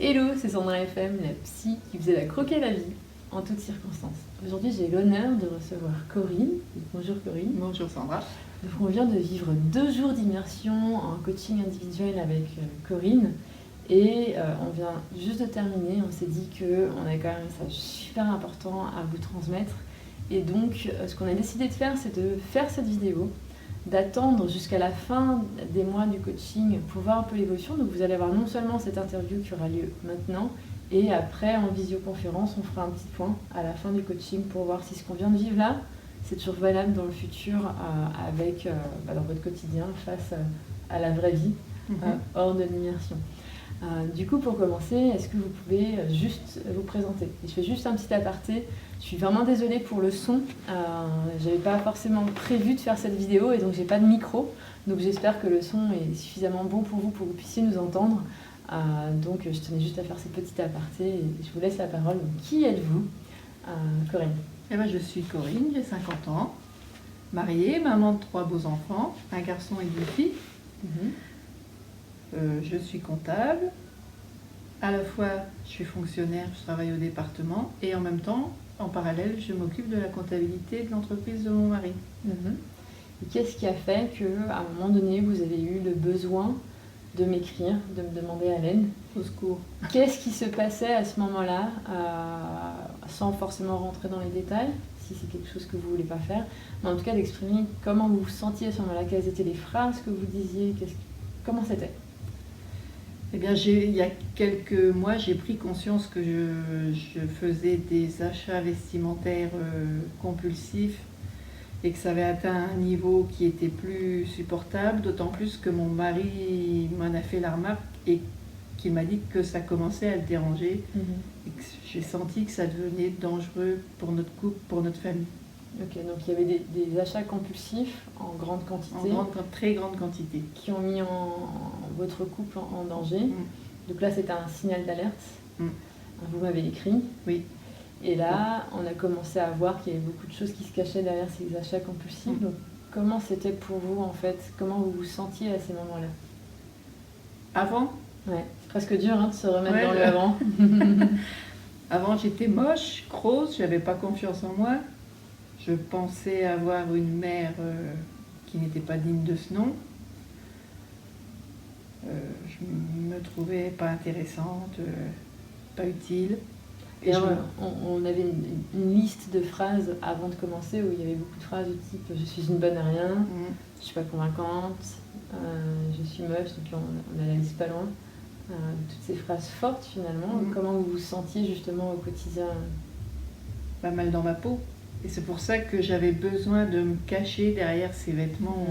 Hello, c'est Sandra FM, la psy qui vous aide à croquer la vie en toutes circonstances. Aujourd'hui, j'ai l'honneur de recevoir Corinne. Bonjour Corinne. Bonjour Sandra. Donc, on vient de vivre 2 jours d'immersion en coaching individuel avec Corinne. Et on vient juste de terminer. On s'est dit qu'on avait quand même un message super important à vous transmettre. Et donc, ce qu'on a décidé de faire, c'est de faire cette vidéo, d'attendre jusqu'à la fin des mois du coaching pour voir un peu l'évolution. Donc vous allez avoir non seulement cette interview qui aura lieu maintenant, et après en visioconférence, on fera un petit point à la fin du coaching pour voir si ce qu'on vient de vivre là, c'est toujours valable dans le futur dans votre quotidien face à la vraie vie, hors de l'immersion. Du coup, pour commencer, est-ce que vous pouvez juste vous présenter? Je fais juste un petit aparté. Je suis vraiment désolée pour le son. J'avais pas forcément prévu de faire cette vidéo et donc j'ai pas de micro. Donc j'espère que le son est suffisamment bon pour que vous puissiez nous entendre. Donc je tenais juste à faire ce petit aparté et je vous laisse la parole. Donc, qui êtes-vous, Corinne? Eh ben, je suis Corinne, j'ai 50 ans, mariée, maman de 3 beaux enfants, un garçon et 2 filles. Je suis comptable. À la fois, je suis fonctionnaire, je travaille au département et en même temps, en parallèle, je m'occupe de la comptabilité de l'entreprise de mon mari. Et qu'est-ce qui a fait qu'à un moment donné, vous avez eu le besoin de m'écrire, de me demander à l'aide? Au secours. Qu'est-ce qui se passait à ce moment-là, sans forcément rentrer dans les détails, si c'est quelque chose que vous ne voulez pas faire, mais en tout cas d'exprimer comment vous vous sentiez à ce moment-là, quelles étaient les phrases que vous disiez, comment c'était? Eh bien, il y a quelques mois, j'ai pris conscience que je faisais des achats vestimentaires compulsifs et que ça avait atteint un niveau qui était plus supportable, d'autant plus que mon mari m'en a fait la remarque et qu'il m'a dit que ça commençait à le déranger et que j'ai senti que ça devenait dangereux pour notre couple, pour notre famille. Ok, donc il y avait des achats compulsifs en grande quantité. Très grande quantité. Qui ont mis votre couple en danger. Donc là, c'était un signal d'alerte. Vous m'avez écrit. Oui. Et là, on a commencé à voir qu'il y avait beaucoup de choses qui se cachaient derrière ces achats compulsifs. Donc comment c'était pour vous en fait? Comment vous vous sentiez à ces moments-là? Avant? Ouais, c'est presque dur de se remettre dans le avant. Avant, j'étais moche, grosse, j'avais pas confiance en moi. Je pensais avoir une mère qui n'était pas digne de ce nom. Je me trouvais pas intéressante, pas utile. Et on avait une liste de phrases avant de commencer où il y avait beaucoup de phrases du type « je suis une bonne à rien »,« je suis pas convaincante »,« je suis moche », donc on a la liste pas loin. Toutes ces phrases fortes finalement, comment vous vous sentiez justement au quotidien? Pas mal dans ma peau. Et c'est pour ça que j'avais besoin de me cacher derrière ces vêtements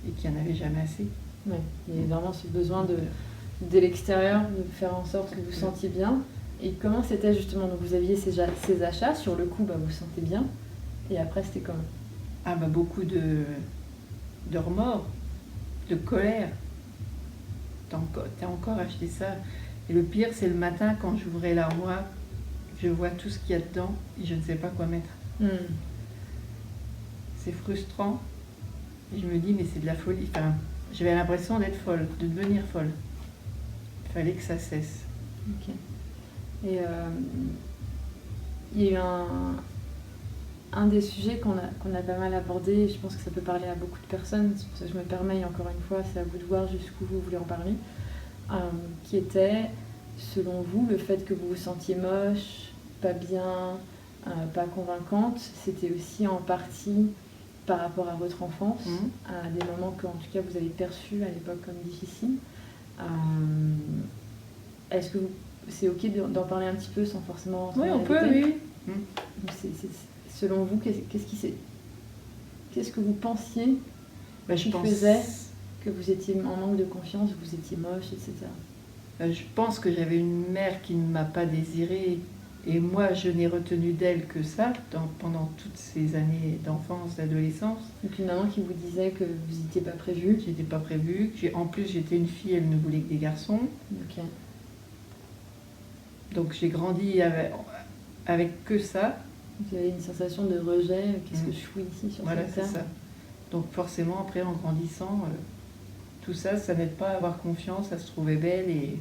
et qu'il n'y en avait jamais assez. Ouais, il y avait vraiment ce besoin de l'extérieur, de faire en sorte que vous vous sentiez bien. Et comment c'était justement? Donc vous aviez ces achats, sur le coup vous vous sentez bien, et après c'était comment? Beaucoup de remords, de colère. T'as encore acheté ça. Et le pire, c'est le matin quand j'ouvrais l'armoire, je vois tout ce qu'il y a dedans et je ne sais pas quoi mettre. C'est frustrant. Et je me dis, mais c'est de la folie. Enfin, j'avais l'impression d'être folle, de devenir folle. Il fallait que ça cesse. Ok. Et il y a eu un des sujets qu'on a pas mal abordé, et je pense que ça peut parler à beaucoup de personnes, c'est pour ça que je me permets encore une fois, c'est à vous de voir jusqu'où vous voulez en parler, qui était, selon vous, le fait que vous vous sentiez moche, pas bien, pas convaincante, c'était aussi en partie par rapport à votre enfance, à des moments que en tout cas vous avez perçus à l'époque comme difficiles. Est-ce que c'est ok d'en parler un petit peu sans forcément... Oui, on peut, oui. Selon vous, qu'est-ce que vous pensiez qui faisait que vous étiez en manque de confiance, vous étiez moche, etc. Je pense que j'avais une mère qui ne m'a pas désirée et moi je n'ai retenu d'elle que ça pendant toutes ces années d'enfance, d'adolescence. Donc une maman qui vous disait que vous n'étiez pas prévue. J'étais pas prévue. En plus j'étais une fille, elle ne voulait que des garçons. Okay. Donc j'ai grandi avec que ça. Vous avez une sensation de rejet, qu'est-ce que je fous ici sur Voilà, cette terre? c'est ça. Donc forcément après en grandissant, tout ça, ça n'aide pas à avoir confiance, à se trouver belle et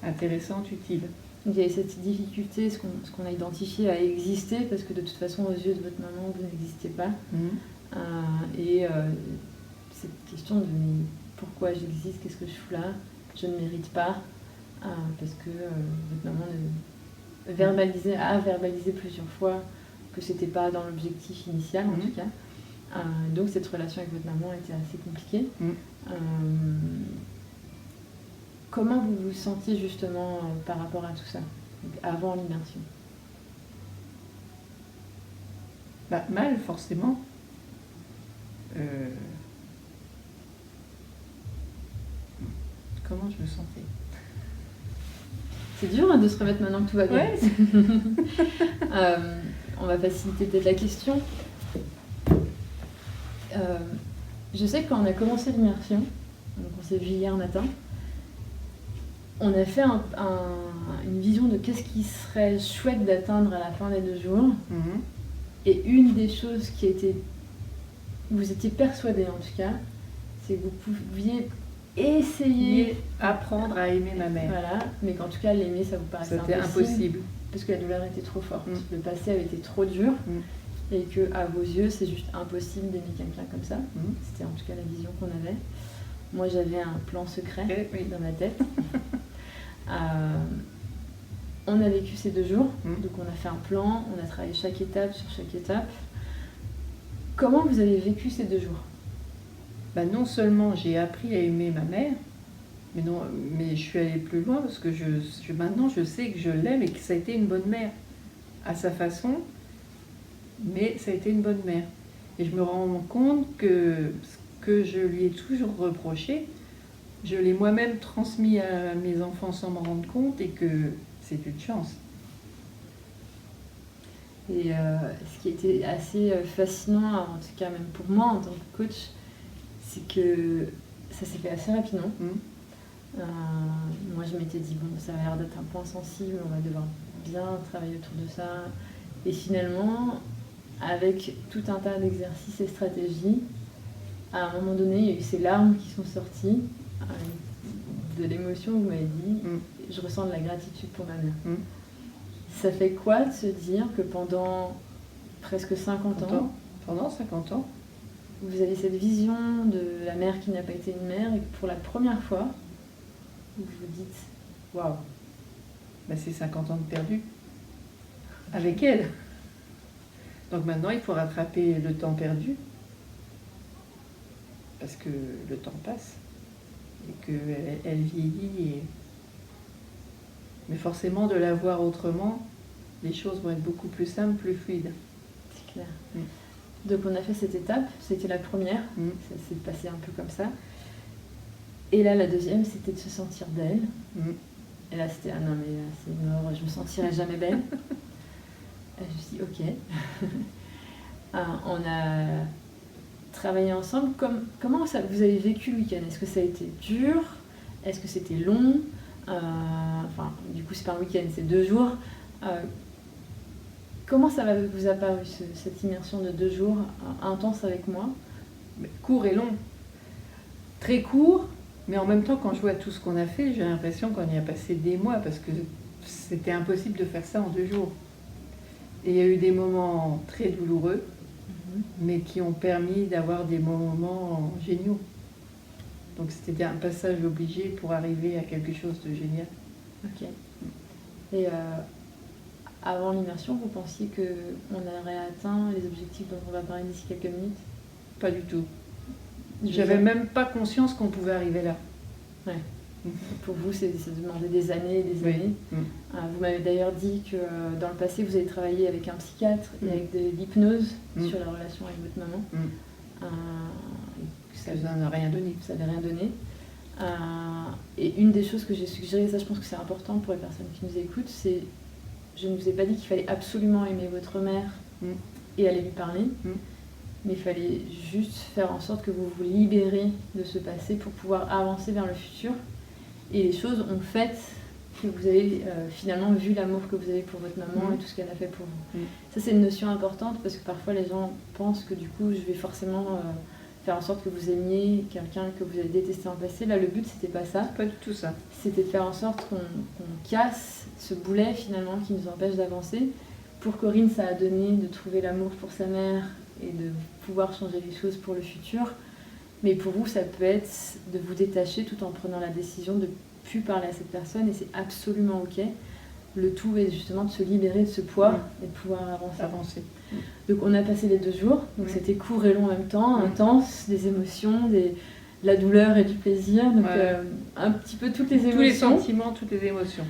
intéressante, utile. Donc il y a cette difficulté, ce qu'on a identifié à exister, parce que de toute façon, aux yeux de votre maman, vous n'existez pas. Cette question de mais pourquoi j'existe, qu'est-ce que je fous là, je ne mérite pas, parce que votre maman a verbalisé plusieurs fois que c'était pas dans l'objectif initial, en tout cas. Donc cette relation avec votre maman était assez compliquée. Comment vous vous sentiez justement par rapport à tout ça, donc avant l'immersion? Mal, forcément. Comment je me sentais? C'est dur de se remettre maintenant que tout va bien. Ouais. On va faciliter peut-être la question. Je sais que quand on a commencé l'immersion, donc on s'est vu hier matin, on a fait une vision de qu'est-ce qui serait chouette d'atteindre à la fin des 2 jours. Et une des choses vous étiez persuadé en tout cas, c'est que vous pouviez essayer apprendre à aimer ma mère. Voilà, mais qu'en tout cas l'aimer ça vous paraissait impossible. Parce que la douleur était trop forte. Le passé avait été trop dur. Et que à vos yeux c'est juste impossible d'aimer quelqu'un comme ça. C'était en tout cas la vision qu'on avait. Moi j'avais un plan secret dans ma tête. On a vécu ces 2 jours, donc on a fait un plan, on a travaillé chaque étape sur chaque étape. Comment vous avez vécu ces 2 jours? Non seulement j'ai appris à aimer ma mère, mais je suis allée plus loin parce que maintenant je sais que je l'aime et que ça a été une bonne mère à sa façon, mais ça a été une bonne mère. Et je me rends compte que ce que je lui ai toujours reproché, je l'ai moi-même transmis à mes enfants sans m'en rendre compte et que c'est une chance. Et ce qui était assez fascinant, en tout cas même pour moi en tant que coach, c'est que ça s'est fait assez rapidement. Moi je m'étais dit, bon ça a l'air d'être un point sensible, on va devoir bien travailler autour de ça. Et finalement, avec tout un tas d'exercices et stratégies, à un moment donné, il y a eu ces larmes qui sont sorties, de l'émotion, vous m'avez dit, je ressens de la gratitude pour ma mère. Ça fait quoi de se dire que pendant presque 50 ans, pendant 50 ans, vous avez cette vision de la mère qui n'a pas été une mère et que pour la première fois, vous vous dites, waouh, c'est 50 ans de perdu avec elle. Donc maintenant, il faut rattraper le temps perdu parce que le temps passe et qu'elle vieillit. Mais forcément, de la voir autrement, les choses vont être beaucoup plus simples, plus fluides. C'est clair. Donc on a fait cette étape, c'était la première, ça s'est passé un peu comme ça. Et là, la deuxième, c'était de se sentir belle. Et là, c'était, ah non mais là, c'est mort, je me sentirai jamais belle. Et je me suis dit, ok. On a travaillé ensemble. Comment ça, vous avez vécu le week-end? Est-ce que ça a été dur? Est-ce que c'était long? Du coup, c'est pas un week-end, c'est 2 jours. Comment ça vous a paru, cette immersion de 2 jours intense avec moi? Court et long. Très court, mais en même temps, quand je vois tout ce qu'on a fait, j'ai l'impression qu'on y a passé des mois, parce que c'était impossible de faire ça en 2 jours. Et il y a eu des moments très douloureux, mais qui ont permis d'avoir des moments géniaux. Donc c'était un passage obligé pour arriver à quelque chose de génial. Ok. Et avant l'immersion, vous pensiez qu'on aurait atteint les objectifs dont on va parler d'ici quelques minutes? Pas du tout. J'avais même pas conscience qu'on pouvait arriver là. Ouais. Pour vous, c'est demander des années et des années. Vous m'avez d'ailleurs dit que dans le passé, vous avez travaillé avec un psychiatre et avec de l'hypnose sur la relation avec votre maman. Ça n'a rien donné. Ça n'avait rien donné. Et une des choses que j'ai suggérées, ça je pense que c'est important pour les personnes qui nous écoutent, c'est je ne vous ai pas dit qu'il fallait absolument aimer votre mère et aller lui parler, mais il fallait juste faire en sorte que vous vous libérez de ce passé pour pouvoir avancer vers le futur. Et les choses ont fait que vous avez finalement vu l'amour que vous avez pour votre maman et tout ce qu'elle a fait pour vous. Ça c'est une notion importante parce que parfois les gens pensent que du coup je vais forcément faire en sorte que vous aimiez quelqu'un que vous avez détesté en passé. Là, le but, c'était pas ça. Pas du tout ça. C'était de faire en sorte qu'on casse ce boulet finalement qui nous empêche d'avancer. Pour Corinne, ça a donné de trouver l'amour pour sa mère et de pouvoir changer les choses pour le futur. Mais pour vous, ça peut être de vous détacher tout en prenant la décision de ne plus parler à cette personne et c'est absolument ok. Le tout est justement de se libérer de ce poids et de pouvoir avancer. Donc on a passé les 2 jours, donc c'était court et long en même temps, intense, des émotions, de la douleur et du plaisir, donc un petit peu toutes les émotions. Tous les sentiments, toutes les émotions.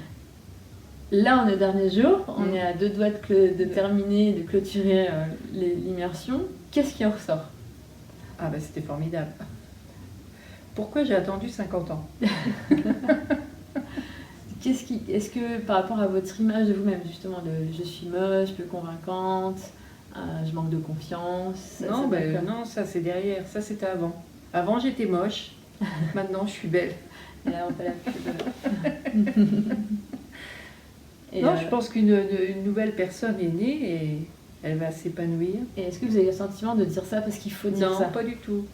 Là, on est au dernier jour, on est à 2 doigts de terminer, de clôturer l'immersion. Qu'est-ce qui en ressort? Ah bah c'était formidable. Pourquoi j'ai attendu 50 ans? Est-ce que par rapport à votre image de vous-même, justement, je suis moche, peu convaincante, je manque de confiance? Non, ça c'est derrière, ça c'était avant. Avant j'étais moche, maintenant je suis belle. Et là, on peut la plus Non, je pense qu'une nouvelle personne est née et elle va s'épanouir. Et est-ce que vous avez le sentiment de dire ça parce qu'il faut dire ça? Non, pas du tout.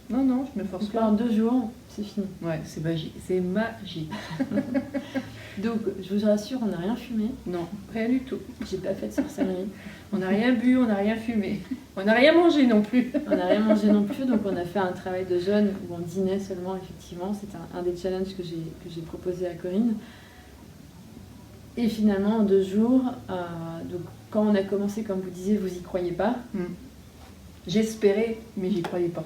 Non, je me force Donc pas. là, en 2 jours, c'est fini. Ouais, c'est magique. C'est magique. Donc, je vous rassure, on n'a rien fumé. Non, rien du tout. J'ai pas fait de sorcellerie. On n'a rien bu, on n'a rien fumé. On n'a rien mangé non plus. On n'a rien mangé non plus, donc on a fait un travail de jeûne où on dînait seulement, effectivement. C'était un des challenges que j'ai proposé à Corinne. Et finalement, en 2 jours, donc quand on a commencé, comme vous disiez, vous y croyez pas. J'espérais, mais j'y croyais pas.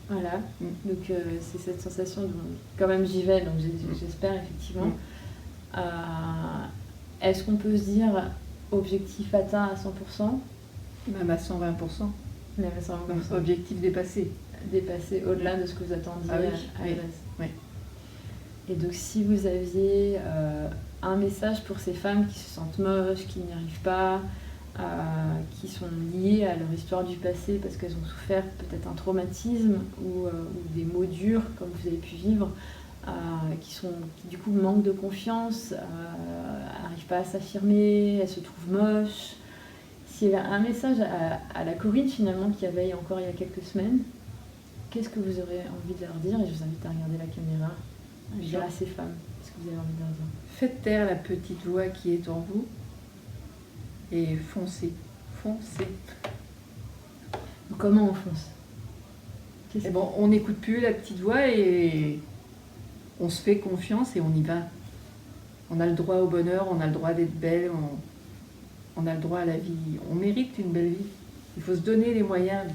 Voilà, donc c'est cette sensation de quand même j'y vais, donc j'espère effectivement. Est-ce qu'on peut se dire objectif atteint à 100%? Même à 120%. Même à 120%. Objectif dépassé. Dépassé au-delà de ce que vous attendiez à la base. Oui. Et donc si vous aviez un message pour ces femmes qui se sentent moches, qui n'y arrivent pas, qui sont liées à leur histoire du passé parce qu'elles ont souffert peut-être un traumatisme ou des maux durs comme vous avez pu vivre, qui du coup manquent de confiance, n'arrivent pas à s'affirmer, elles se trouvent moches. S'il y avait un message à la Corinne finalement qu'il y avait encore il y a quelques semaines, qu'est-ce que vous aurez envie de leur dire? Et je vous invite à regarder la caméra, à dire à ces femmes, qu'est-ce que vous avez envie de leur dire? Faites taire la petite voix qui est en vous et foncez. Comment on fonce? On n'écoute plus la petite voix et on se fait confiance et on y va. On a le droit au bonheur, on a le droit d'être belle, on a le droit à la vie. On mérite une belle vie. Il faut se donner les moyens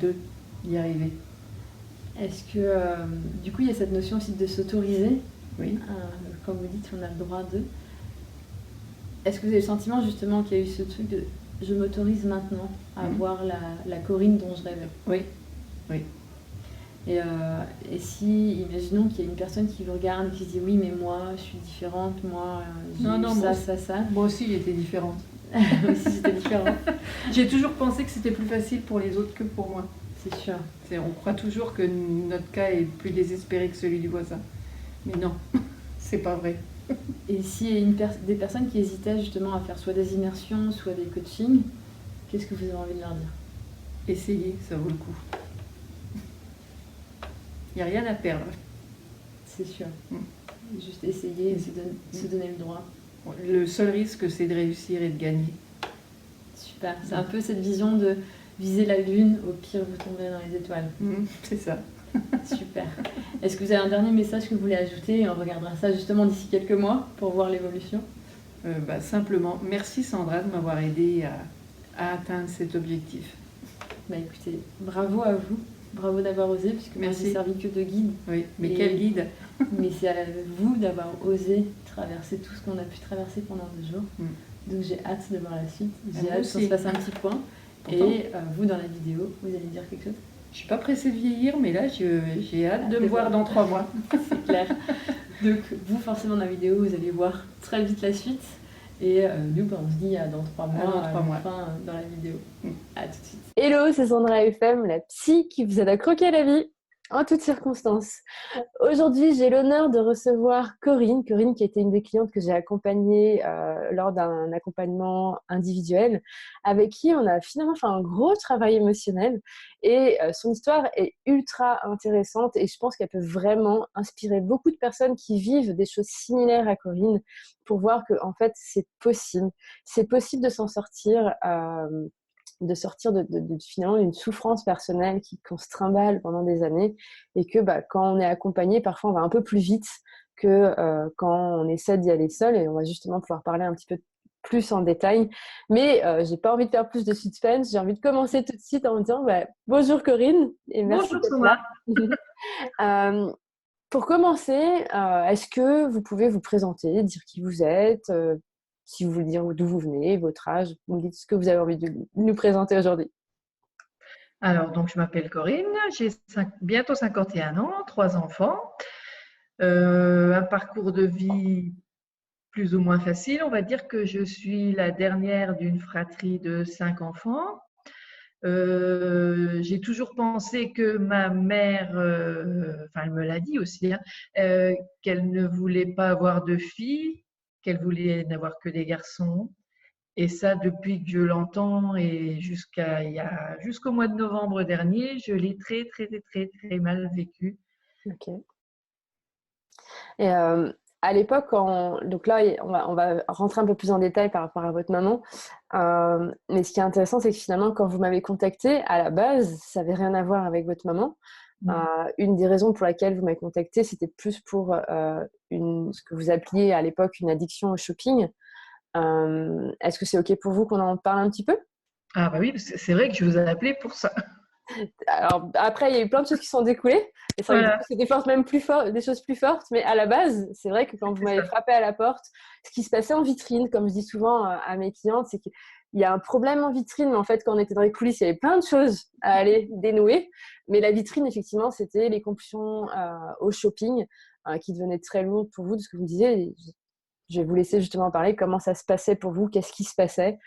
d'y arriver. Est-ce que, du coup, il y a cette notion aussi de s'autoriser? Oui. Comme vous dites, on a le droit de. Est-ce que vous avez le sentiment justement qu'il y a eu ce truc de je m'autorise maintenant à voir la Corinne dont je rêvais? Oui. Et si, imaginons qu'il y a une personne qui vous regarde et qui se dit oui, mais moi, je suis différente, moi, j'ai ça. Moi aussi, j'étais différente. Moi aussi, j'étais différente. J'ai toujours pensé que c'était plus facile pour les autres que pour moi. C'est sûr. On croit toujours que notre cas est plus désespéré que celui du voisin. Mais non, c'est pas vrai. Et s'il y a des personnes qui hésitaient justement à faire soit des immersions, soit des coachings, qu'est-ce que vous avez envie de leur dire? Essayez, ça vaut le coup. Il n'y a rien à perdre. C'est sûr. Juste essayer et se donner le droit. Le seul risque, c'est de réussir et de gagner. Super. C'est un peu cette vision de viser la lune, au pire vous tombez dans les étoiles. C'est ça. Super. Est-ce que vous avez un dernier message que vous voulez ajouter? Et on regardera ça justement d'ici quelques mois pour voir l'évolution. Simplement, merci Sandra de m'avoir aidée à atteindre cet objectif. Écoutez, bravo à vous. Bravo d'avoir osé, puisque moi j'ai servi que de guide. Oui, mais quel guide? Mais c'est à vous d'avoir osé traverser tout ce qu'on a pu traverser pendant 2 jours. Donc j'ai hâte de voir la suite. J'ai hâte qu'on se fasse un petit point. Pourtant, et vous, dans la vidéo, vous allez dire quelque chose? Je suis pas pressée de vieillir, mais là j'ai hâte de me voir dans 3 mois. C'est clair. Donc vous, forcément, dans la vidéo, vous allez voir très vite la suite. Et nous, on se dit à dans 3 mois, enfin, dans la vidéo. À tout de suite. Hello, c'est Sandra FM, la psy qui vous aide à croquer la vie. En toutes circonstances. Aujourd'hui, j'ai l'honneur de recevoir Corinne. Corinne qui était une des clientes que j'ai accompagnée lors d'un accompagnement individuel, avec qui on a finalement fait un gros travail émotionnel. Et son histoire est ultra intéressante et je pense qu'elle peut vraiment inspirer beaucoup de personnes qui vivent des choses similaires à Corinne pour voir que en fait, c'est possible. C'est possible de s'en sortir. De sortir finalement d'une souffrance personnelle qu'on se trimballe pendant des années et que quand on est accompagné, parfois on va un peu plus vite que quand on essaie d'y aller seul et on va justement pouvoir parler un petit peu plus en détail. Mais j'ai pas envie de faire plus de suspense, j'ai envie de commencer tout de suite en me disant bonjour Corinne et merci Bonjour d'être là. Sandra. Pour commencer, est-ce que vous pouvez vous présenter, dire qui vous êtes, si vous voulez dire d'où vous venez, votre âge, vous me dites ce que vous avez envie de nous présenter aujourd'hui. Alors, donc, je m'appelle Corinne, j'ai bientôt 51 ans, 3 enfants, un parcours de vie plus ou moins facile. On va dire que je suis la dernière d'une fratrie de 5 enfants. J'ai toujours pensé que ma mère, enfin elle me l'a dit aussi, hein, qu'elle ne voulait pas avoir de filles, qu'elle voulait n'avoir que des garçons. Et ça, depuis que je l'entends et jusqu'au mois de novembre dernier, je l'ai très, très, très, très mal vécu. Ok. Et à l'époque, donc là, on va rentrer un peu plus en détail par rapport à votre maman. Mais ce qui est intéressant, c'est que finalement, quand vous m'avez contacté, à la base, ça n'avait rien à voir avec votre maman. Une des raisons pour laquelle vous m'avez contacté, c'était plus pour ce que vous appeliez à l'époque une addiction au shopping. Est-ce que c'est OK pour vous qu'on en parle un petit peu? Ah bah oui, parce que c'est vrai que je vous ai appelé pour ça. Alors après, il y a eu plein de choses qui sont découlées. Et c'est vrai que du Voilà, coup, c'est des forces même plus fortes, des choses plus fortes. Mais à la base, c'est vrai que quand vous c'est m'avez ça. frappé à la porte, ce qui se passait en vitrine, comme je dis souvent à mes clientes, c'est qu'il y a un problème en vitrine. Mais en fait, quand on était dans les coulisses, il y avait plein de choses à aller dénouer. Mais la vitrine, effectivement, c'était les compulsions au shopping qui devenaient très lourdes pour vous, de ce que vous me disiez. Je vais vous laisser justement parler comment ça se passait pour vous, qu'est-ce qui se passait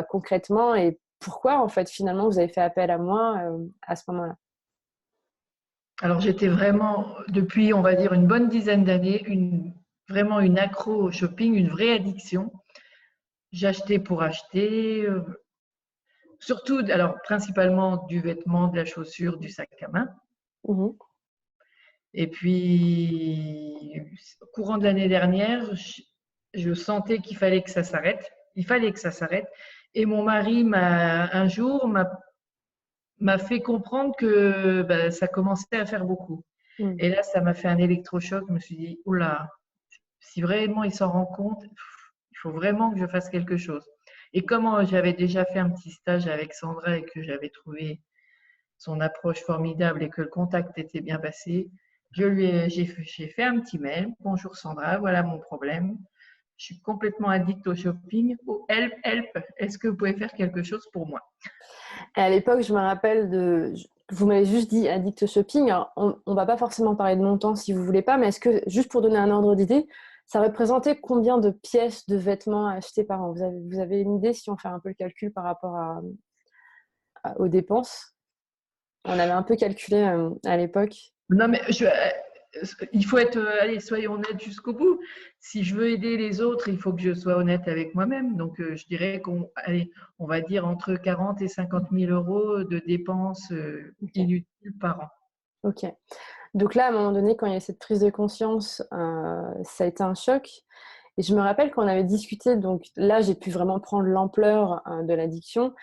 concrètement et pourquoi en fait finalement vous avez fait appel à moi à ce moment-là. Alors j'étais vraiment, depuis on va dire une bonne dizaine d'années, vraiment une accro au shopping, une vraie addiction. J'achetais pour acheter, surtout, alors principalement du vêtement, de la chaussure, du sac à main. Mhm. Et puis, au courant de l'année dernière, je sentais qu'il fallait que ça s'arrête. Il fallait que ça s'arrête. Et mon mari un jour m'a fait comprendre que ça commençait à faire beaucoup. Mhm. Et là, ça m'a fait un électrochoc. Je me suis dit, oula, si vraiment il s'en rend compte, il faut vraiment que je fasse quelque chose. Et comme j'avais déjà fait un petit stage avec Sandra et que j'avais trouvé son approche formidable et que le contact était bien passé, j'ai fait un petit mail. Bonjour Sandra, voilà mon problème. Je suis complètement addict au shopping. Oh, help, help, est-ce que vous pouvez faire quelque chose pour moi? Et à l'époque, je me rappelle vous m'avez juste dit addict au shopping. Alors, on va pas forcément parler de montant si vous voulez pas, mais est-ce que juste pour donner un ordre d'idée, ça représentait combien de pièces de vêtements achetés par an? Vous avez une idée si on fait un peu le calcul par rapport aux dépenses? On avait un peu calculé à l'époque. Non, mais il faut être, allez, soyons honnêtes jusqu'au bout. Si je veux aider les autres, il faut que je sois honnête avec moi-même. Donc, je dirais on va dire entre 40 et 50 000 euros de dépenses Ok. inutiles par an. Ok. Donc là, à un moment donné, quand il y a eu cette prise de conscience, ça a été un choc. Et je me rappelle qu'on avait discuté, donc là, j'ai pu vraiment prendre l'ampleur de l'addiction.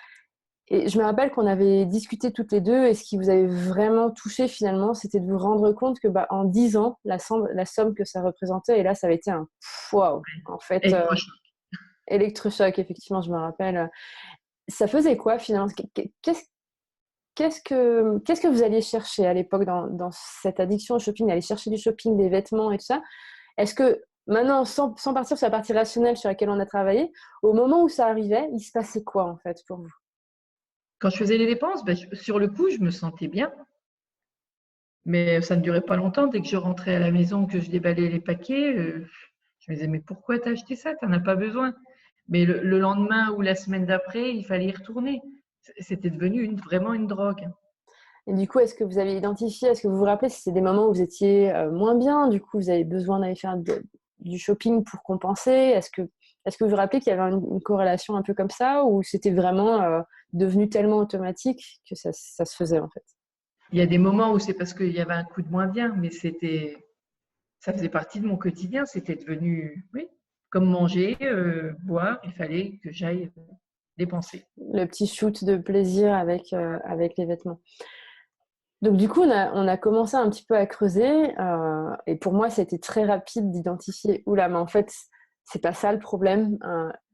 Et je me rappelle qu'on avait discuté toutes les deux, et ce qui vous avait vraiment touché finalement, c'était de vous rendre compte que en 10 ans, la somme que ça représentait, et là, ça avait été un waouh, en fait, Électrochoc. électrochoc, effectivement, je me rappelle. Ça faisait quoi finalement? Qu'est-ce que vous alliez chercher à l'époque dans cette addiction au shopping, aller chercher du shopping, des vêtements et tout ça? Est-ce que maintenant, sans partir sur la partie rationnelle sur laquelle on a travaillé, au moment où ça arrivait, il se passait quoi en fait pour vous? Quand je faisais les dépenses, sur le coup, je me sentais bien. Mais ça ne durait pas longtemps. Dès que je rentrais à la maison, que je déballais les paquets, je me disais, mais pourquoi t'as acheté ça? T'en as pas besoin. Mais le lendemain ou la semaine d'après, il fallait y retourner. C'était devenu vraiment une drogue. Et du coup, est-ce que vous avez identifié, est-ce que vous vous rappelez si c'est des moments où vous étiez moins bien, du coup vous avez besoin d'aller faire du shopping pour compenser? Est-ce que vous vous rappelez qu'il y avait une corrélation un peu comme ça, ou c'était vraiment devenu tellement automatique que ça se faisait en fait? Il y a des moments où c'est parce qu'il y avait un coup de moins bien, mais ça faisait partie de mon quotidien. C'était devenu, oui, comme manger, boire, il fallait que j'aille dépenser. Le petit shoot de plaisir avec les vêtements. Donc du coup, on a commencé un petit peu à creuser, et pour moi, c'était très rapide d'identifier, oula, mais en fait, c'est pas ça le problème.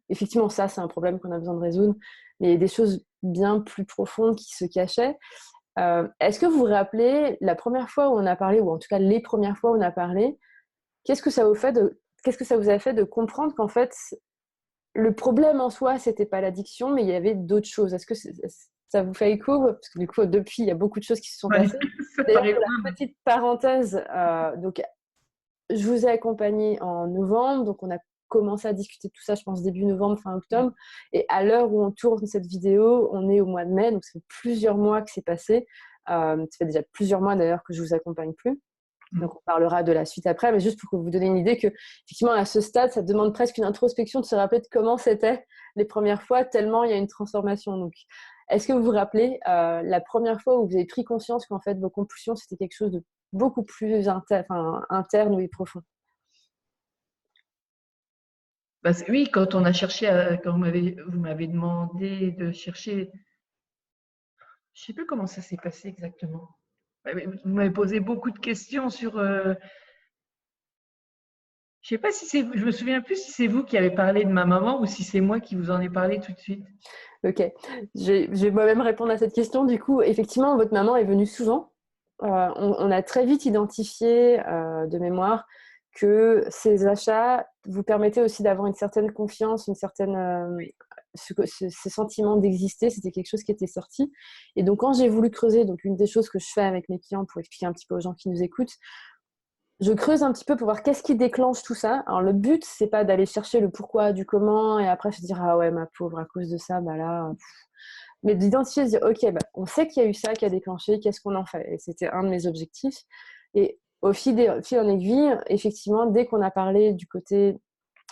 Effectivement, ça, c'est un problème qu'on a besoin de résoudre, mais il y a des choses bien plus profondes qui se cachaient. Est-ce que vous vous rappelez la première fois où on a parlé, ou en tout cas les premières fois où on a parlé, qu'est-ce que ça vous a fait de comprendre qu'en fait, le problème en soi, c'était pas l'addiction, mais il y avait d'autres choses? Est-ce que ça vous fait écho? Parce que du coup, depuis, il y a beaucoup de choses qui se sont Ouais, passées. ça D'ailleurs, paraît pour loin. la petite parenthèse, donc, je vous ai accompagné en novembre, donc on a commencé à discuter de tout ça, je pense, début novembre, fin octobre. Et à l'heure où on tourne cette vidéo, on est au mois de mai, donc ça fait plusieurs mois que c'est passé. Ça fait déjà plusieurs mois d'ailleurs que je vous accompagne plus. Donc, on parlera de la suite après, mais juste pour que vous donniez une idée que, effectivement, à ce stade, ça demande presque une introspection de se rappeler de comment c'était les premières fois, tellement il y a une transformation. Donc, est-ce que vous vous rappelez la première fois où vous avez pris conscience qu'en fait, vos compulsions, c'était quelque chose de beaucoup plus interne ou profond? Bah, oui, quand on a cherché, quand vous m'avez demandé de chercher, je ne sais plus comment ça s'est passé exactement. Vous m'avez posé beaucoup de questions sur. Je sais pas si je me souviens plus si c'est vous qui avez parlé de ma maman ou si c'est moi qui vous en ai parlé tout de suite. Ok, je vais moi-même répondre à cette question. Du coup, effectivement, votre maman est venue souvent. On a très vite identifié de mémoire que ces achats vous permettaient aussi d'avoir une certaine confiance, une certaine, ce sentiment d'exister. C'était quelque chose qui était sorti. Et donc, quand j'ai voulu creuser, donc une des choses que je fais avec mes clients pour expliquer un petit peu aux gens qui nous écoutent, je creuse un petit peu pour voir qu'est-ce qui déclenche tout ça. Alors, le but, c'est pas d'aller chercher le pourquoi, du comment, et après se dire, ah ouais, ma pauvre, à cause de ça, bah là, mais d'identifier, se dire, ok, bah, on sait qu'il y a eu ça qui a déclenché, qu'est-ce qu'on en fait? Et c'était un de mes objectifs. Et au fil en aiguille, effectivement, dès qu'on a parlé du côté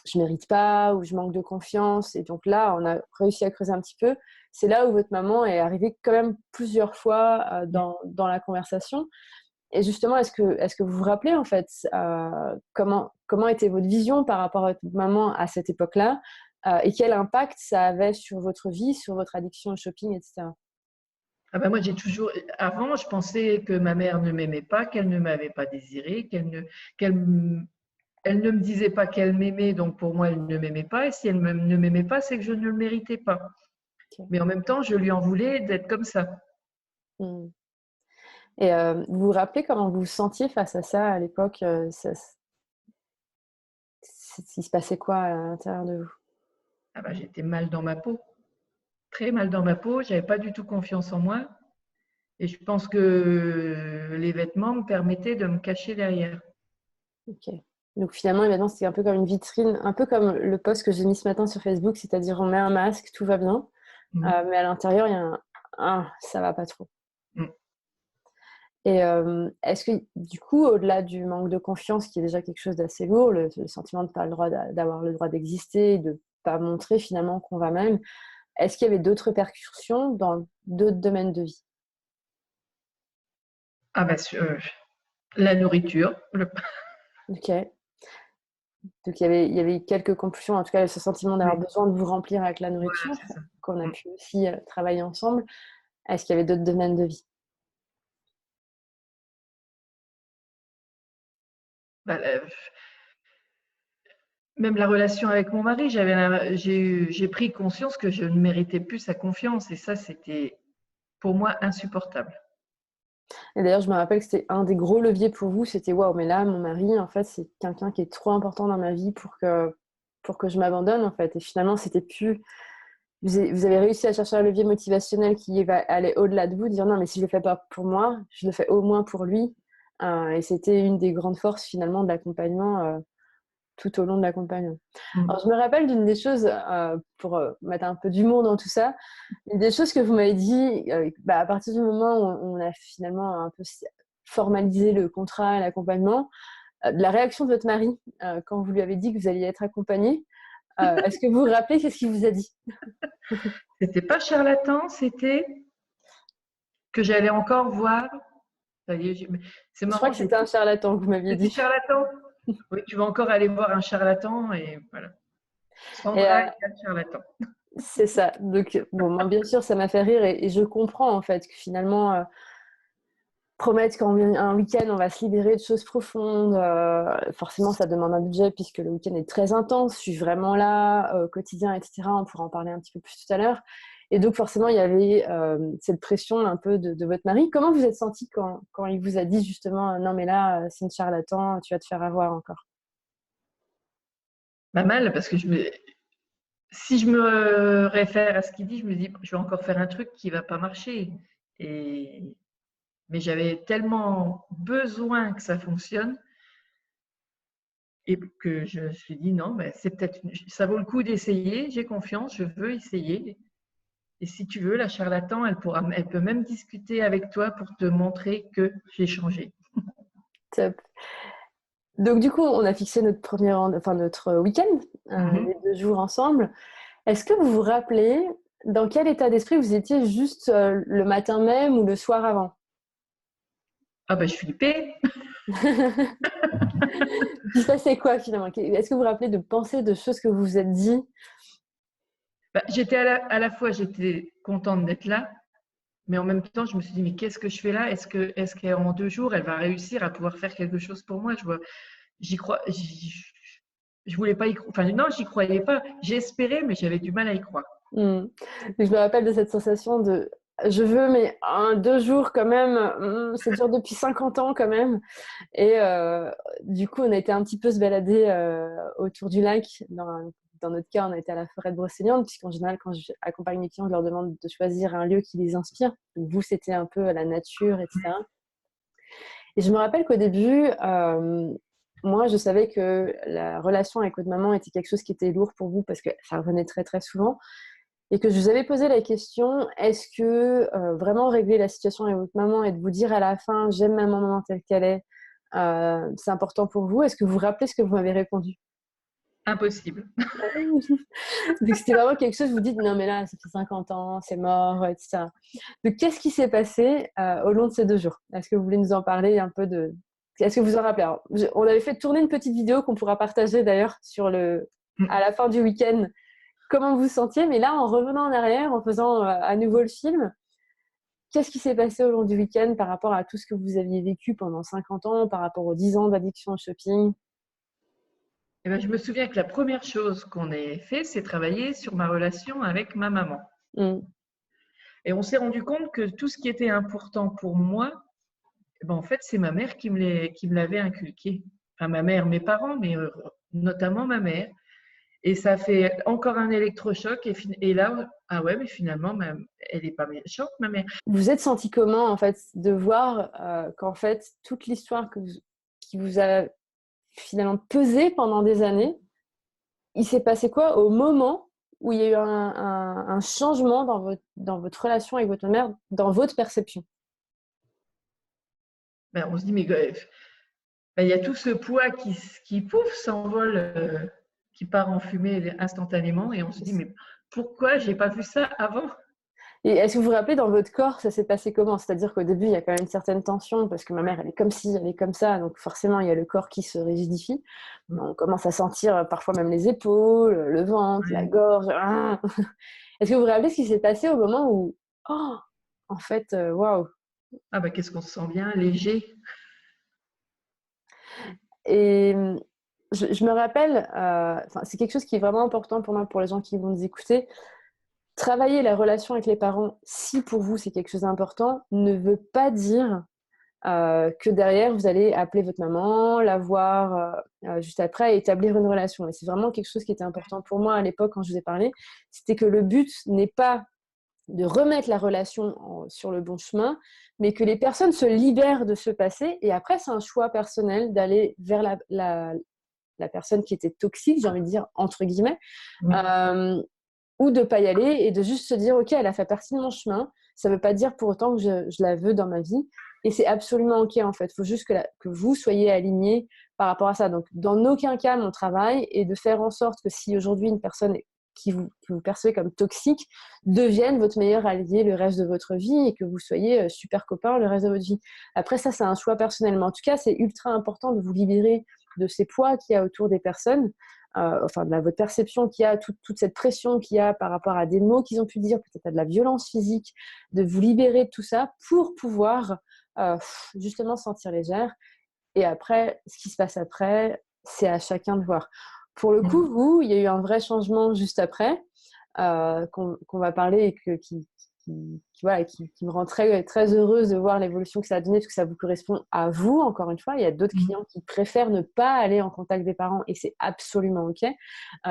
je mérite pas ou je manque de confiance, et donc là, on a réussi à creuser un petit peu, c'est là où votre maman est arrivée quand même plusieurs fois dans la conversation. Et justement, est-ce que vous vous rappelez en fait comment était votre vision par rapport à votre maman à cette époque-là, et quel impact ça avait sur votre vie, sur votre addiction au shopping, etc. Ah ben moi, avant, je pensais que ma mère ne m'aimait pas, qu'elle ne m'avait pas désiré, elle ne me disait pas qu'elle m'aimait, donc pour moi, elle ne m'aimait pas. Et si elle ne m'aimait pas, c'est que je ne le méritais pas. Okay. Mais en même temps, je lui en voulais d'être comme ça. Mm. Et vous vous rappelez comment vous vous sentiez face à ça à l'époque? Il se passait quoi à l'intérieur de vous? Ah ben, j'étais mal dans ma peau, très mal dans ma peau. J'avais pas du tout confiance en moi. Et je pense que les vêtements me permettaient de me cacher derrière. Ok. Donc finalement, évidemment, c'était un peu comme une vitrine, un peu comme le post que j'ai mis ce matin sur Facebook, c'est-à-dire on met un masque, tout va bien, Mmh. mais à l'intérieur, il y a ça va pas trop. Mmh. Et est-ce que du coup, au-delà du manque de confiance, qui est déjà quelque chose d'assez lourd, le sentiment de pas le droit d'avoir le droit d'exister, de pas montrer finalement qu'on va même, est-ce qu'il y avait d'autres répercussions dans d'autres domaines de vie? Ah ben, la nourriture, Ok. Donc il y avait quelques compulsions, en tout cas ce sentiment d'avoir oui, besoin de vous remplir avec la voilà, nourriture, c'est ça. qu'on a Mmh. pu aussi travailler ensemble. Est-ce qu'il y avait d'autres domaines de vie? Bah, même la relation avec mon mari, j'ai pris conscience que je ne méritais plus sa confiance et ça, c'était pour moi insupportable. Et d'ailleurs, je me rappelle que c'était un des gros leviers pour vous, c'était waouh, mais là, mon mari, en fait, c'est quelqu'un qui est trop important dans ma vie pour que je m'abandonne, en fait. Et finalement, c'était plus. Vous avez réussi à chercher un levier motivationnel qui va aller au-delà de vous, dire non, mais si je le fais pas pour moi, je le fais au moins pour lui. Et c'était une des grandes forces finalement de l'accompagnement. tout au long de l'accompagnement. Mm. Alors, je me rappelle d'une des choses, pour mettre un peu d'humour dans tout ça, une des choses que vous m'avez dit, à partir du moment où on a finalement un peu formalisé le contrat et l'accompagnement, de la réaction de votre mari quand vous lui avez dit que vous alliez être accompagnée. Est-ce que vous vous rappelez qu'est-ce qu'il vous a dit? C'était pas charlatan, c'était que j'allais encore voir. Ça y est, c'est Je marrant. crois que c'était un charlatan que vous m'aviez C'était dit. charlatan. Oui, tu vas encore aller voir un charlatan et voilà. Et, Sandra est un charlatan. c'est ça. Donc, bon, moi, bien sûr, ça m'a fait rire et je comprends en fait que finalement, promettre qu'un week-end, on va se libérer de choses profondes, forcément, ça demande un budget puisque le week-end est très intense. Je suis vraiment là, au quotidien, etc. On pourra en parler un petit peu plus tout à l'heure. Et donc, forcément, il y avait cette pression un peu de votre mari. Comment vous êtes sentie quand il vous a dit justement non, mais là, c'est une charlatan, tu vas te faire avoir encore? Pas mal, parce que si je me réfère à ce qu'il dit, je me dis, je vais encore faire un truc qui va pas marcher. Mais j'avais tellement besoin que ça fonctionne et que je me suis dit non, mais c'est peut-être, ça vaut le coup d'essayer. J'ai confiance, je veux essayer. Et si tu veux, la charlatan, elle peut même discuter avec toi pour te montrer que j'ai changé. Top. Donc, du coup, on a fixé notre week-end, les 2 jours ensemble. Est-ce que vous vous rappelez dans quel état d'esprit vous étiez juste le matin même ou le soir avant? Ah ben, je flippais. Il se passait quoi finalement? Est-ce que vous vous rappelez de pensées, de choses que vous vous êtes dit? J'étais à la fois, j'étais contente d'être là, mais en même temps, je me suis dit, mais qu'est-ce que je fais là? Est-ce qu'en 2 jours, elle va réussir à pouvoir faire quelque chose pour moi? Je voulais pas y croire. Enfin, non, j'y croyais pas. J'ai espéré, mais j'avais du mal à y croire. Je me rappelle de cette sensation de je veux, mais 2 jours quand même, ça dure depuis 50 ans quand même. Et du coup, on a été un petit peu se balader autour du lac. Dans notre cas, on a été à la forêt de Brocéliande, puisqu'en général, quand j'accompagne mes clients, je leur demande de choisir un lieu qui les inspire. Donc, vous, c'était un peu la nature, etc. Et je me rappelle qu'au début, moi, je savais que la relation avec votre maman était quelque chose qui était lourd pour vous parce que ça revenait très, très souvent. Et que je vous avais posé la question, est-ce que vraiment régler la situation avec votre maman et de vous dire à la fin, j'aime ma maman telle qu'elle est, c'est important pour vous? Est-ce que vous vous rappelez ce que vous m'avez répondu? Impossible. Donc c'était vraiment quelque chose, vous dites, non mais là, ça fait 50 ans, c'est mort, etc. Donc qu'est-ce qui s'est passé au long de ces 2 jours? Est-ce que vous voulez nous en parler un peu de... Est-ce que vous en rappelez? Alors, on avait fait tourner une petite vidéo qu'on pourra partager d'ailleurs à la fin du week-end, comment vous vous sentiez, mais là, en revenant en arrière, en faisant à nouveau le film, qu'est-ce qui s'est passé au long du week-end par rapport à tout ce que vous aviez vécu pendant 50 ans, par rapport aux 10 ans d'addiction au shopping? Eh ben, je me souviens que la première chose qu'on ait fait, c'est travailler sur ma relation avec ma maman. Et on s'est rendu compte que tout ce qui était important pour moi, eh ben, en fait, c'est ma mère qui me l'avait inculqué. Enfin, ma mère, mes parents, mais notamment ma mère. Et ça fait encore un électrochoc. Et là, ah ouais, mais finalement, elle n'est pas méchante, ma mère. Vous êtes senti comment, en fait, de voir qu'en fait, toute l'histoire qui vous a finalement pesé pendant des années, il s'est passé quoi au moment où il y a eu un changement dans votre relation avec votre mère, dans votre perception? Ben, on se dit, mais il y a tout ce poids qui pouf, s'envole, qui part en fumée instantanément. Et on se dit, mais pourquoi j'ai pas vu ça avant? Et est-ce que vous vous rappelez, dans votre corps, ça s'est passé comment? C'est-à-dire qu'au début, il y a quand même une certaine tension parce que ma mère, elle est comme ci, elle est comme ça. Donc forcément, il y a le corps qui se rigidifie. On commence à sentir parfois même les épaules, le ventre, la gorge. Est-ce que vous vous rappelez ce qui s'est passé au moment où, oh, en fait, waouh! Ah ben, qu'est-ce qu'on se sent bien, léger. Et je me rappelle, c'est quelque chose qui est vraiment important pour moi, pour les gens qui vont nous écouter. Travailler la relation avec les parents, si pour vous c'est quelque chose d'important, ne veut pas dire que derrière vous allez appeler votre maman, la voir juste après et établir une relation. Et c'est vraiment quelque chose qui était important pour moi à l'époque quand je vous ai parlé. C'était que le but n'est pas de remettre la relation sur le bon chemin, mais que les personnes se libèrent de ce passé. Et après, c'est un choix personnel d'aller vers la personne qui était toxique, j'ai envie de dire, entre guillemets, Oui. ou de ne pas y aller et de juste se dire, OK, elle a fait partie de mon chemin. Ça ne veut pas dire pour autant que je la veux dans ma vie. Et c'est absolument OK, en fait. Il faut juste que vous soyez alignés par rapport à ça. Donc, dans aucun cas, mon travail est de faire en sorte que si aujourd'hui une personne que vous percevez comme toxique devienne votre meilleur allié le reste de votre vie et que vous soyez super copains le reste de votre vie. Après, ça, c'est un choix personnel. Mais en tout cas, c'est ultra important de vous libérer de ces poids qu'il y a autour des personnes, enfin de votre perception qu'il y a, toute cette pression qu'il y a par rapport à des mots qu'ils ont pu dire, peut-être à de la violence physique, de vous libérer de tout ça pour pouvoir justement se sentir légère. Et après, ce qui se passe après, c'est à chacun de voir. Pour le coup, vous, il y a eu un vrai changement juste après, qu'on va parler et qui me rend très, très heureuse de voir l'évolution que ça a donné, parce que ça vous correspond à vous, encore une fois. Il y a d'autres clients qui préfèrent ne pas aller en contact des parents et c'est absolument OK.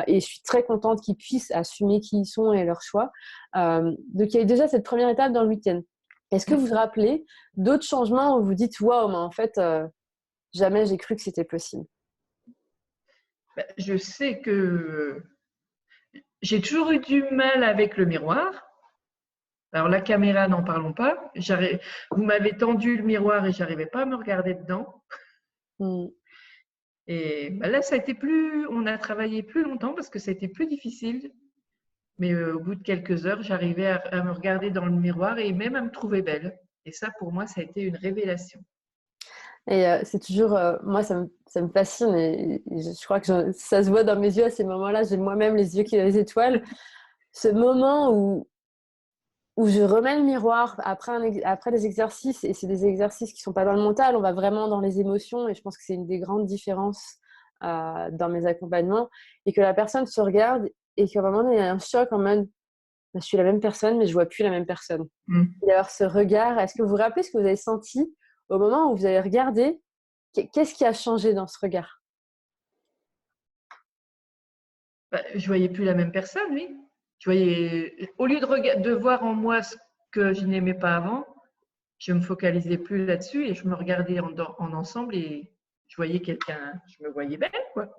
Et je suis très contente qu'ils puissent assumer qui ils sont et leurs choix. Donc, il y a eu déjà cette première étape dans le week-end. Est-ce que vous vous rappelez d'autres changements où vous dites « Waouh, mais en fait, jamais j'ai cru que c'était possible ». Je sais que j'ai toujours eu du mal avec le miroir. Alors la caméra, n'en parlons pas. Vous m'avez tendu le miroir et j'arrivais pas à me regarder dedans. Et là, on a travaillé plus longtemps parce que ça a été plus difficile. Mais au bout de quelques heures, j'arrivais à me regarder dans le miroir et même à me trouver belle. Et ça, pour moi, ça a été une révélation. Et c'est toujours, moi, ça me fascine et je crois que ça se voit dans mes yeux à ces moments-là. J'ai moi-même les yeux qui ont les étoiles. Ce moment où je remets le miroir après des exercices, et c'est des exercices qui ne sont pas dans le mental, on va vraiment dans les émotions, et je pense que c'est une des grandes différences dans mes accompagnements, et que la personne se regarde et qu'à un moment, il y a un choc en mode je suis la même personne, mais je ne vois plus la même personne. Et alors, ce regard, est-ce que vous vous rappelez ce que vous avez senti au moment où vous avez regardé? Qu'est-ce qui a changé dans ce regard? Je ne voyais plus la même personne, oui. Au lieu de voir en moi ce que je n'aimais pas avant, je me focalisais plus là-dessus et je me regardais en ensemble et je voyais quelqu'un, je me voyais belle, quoi.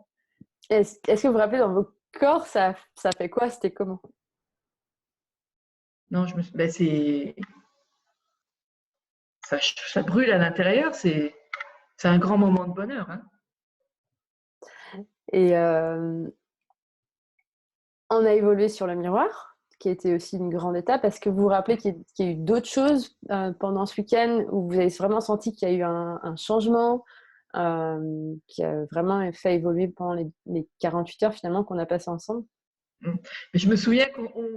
Est-ce que vous vous rappelez dans vos corps, ça fait quoi? C'était comment? Non, ça brûle à l'intérieur, c'est un grand moment de bonheur. Hein. Et on a évolué sur le miroir, qui a été aussi une grande étape. Est-ce que vous vous rappelez qu'il y a eu d'autres choses pendant ce week-end où vous avez vraiment senti qu'il y a eu un changement qui a vraiment fait évoluer pendant les 48 heures finalement qu'on a passé ensemble? Mais je me souviens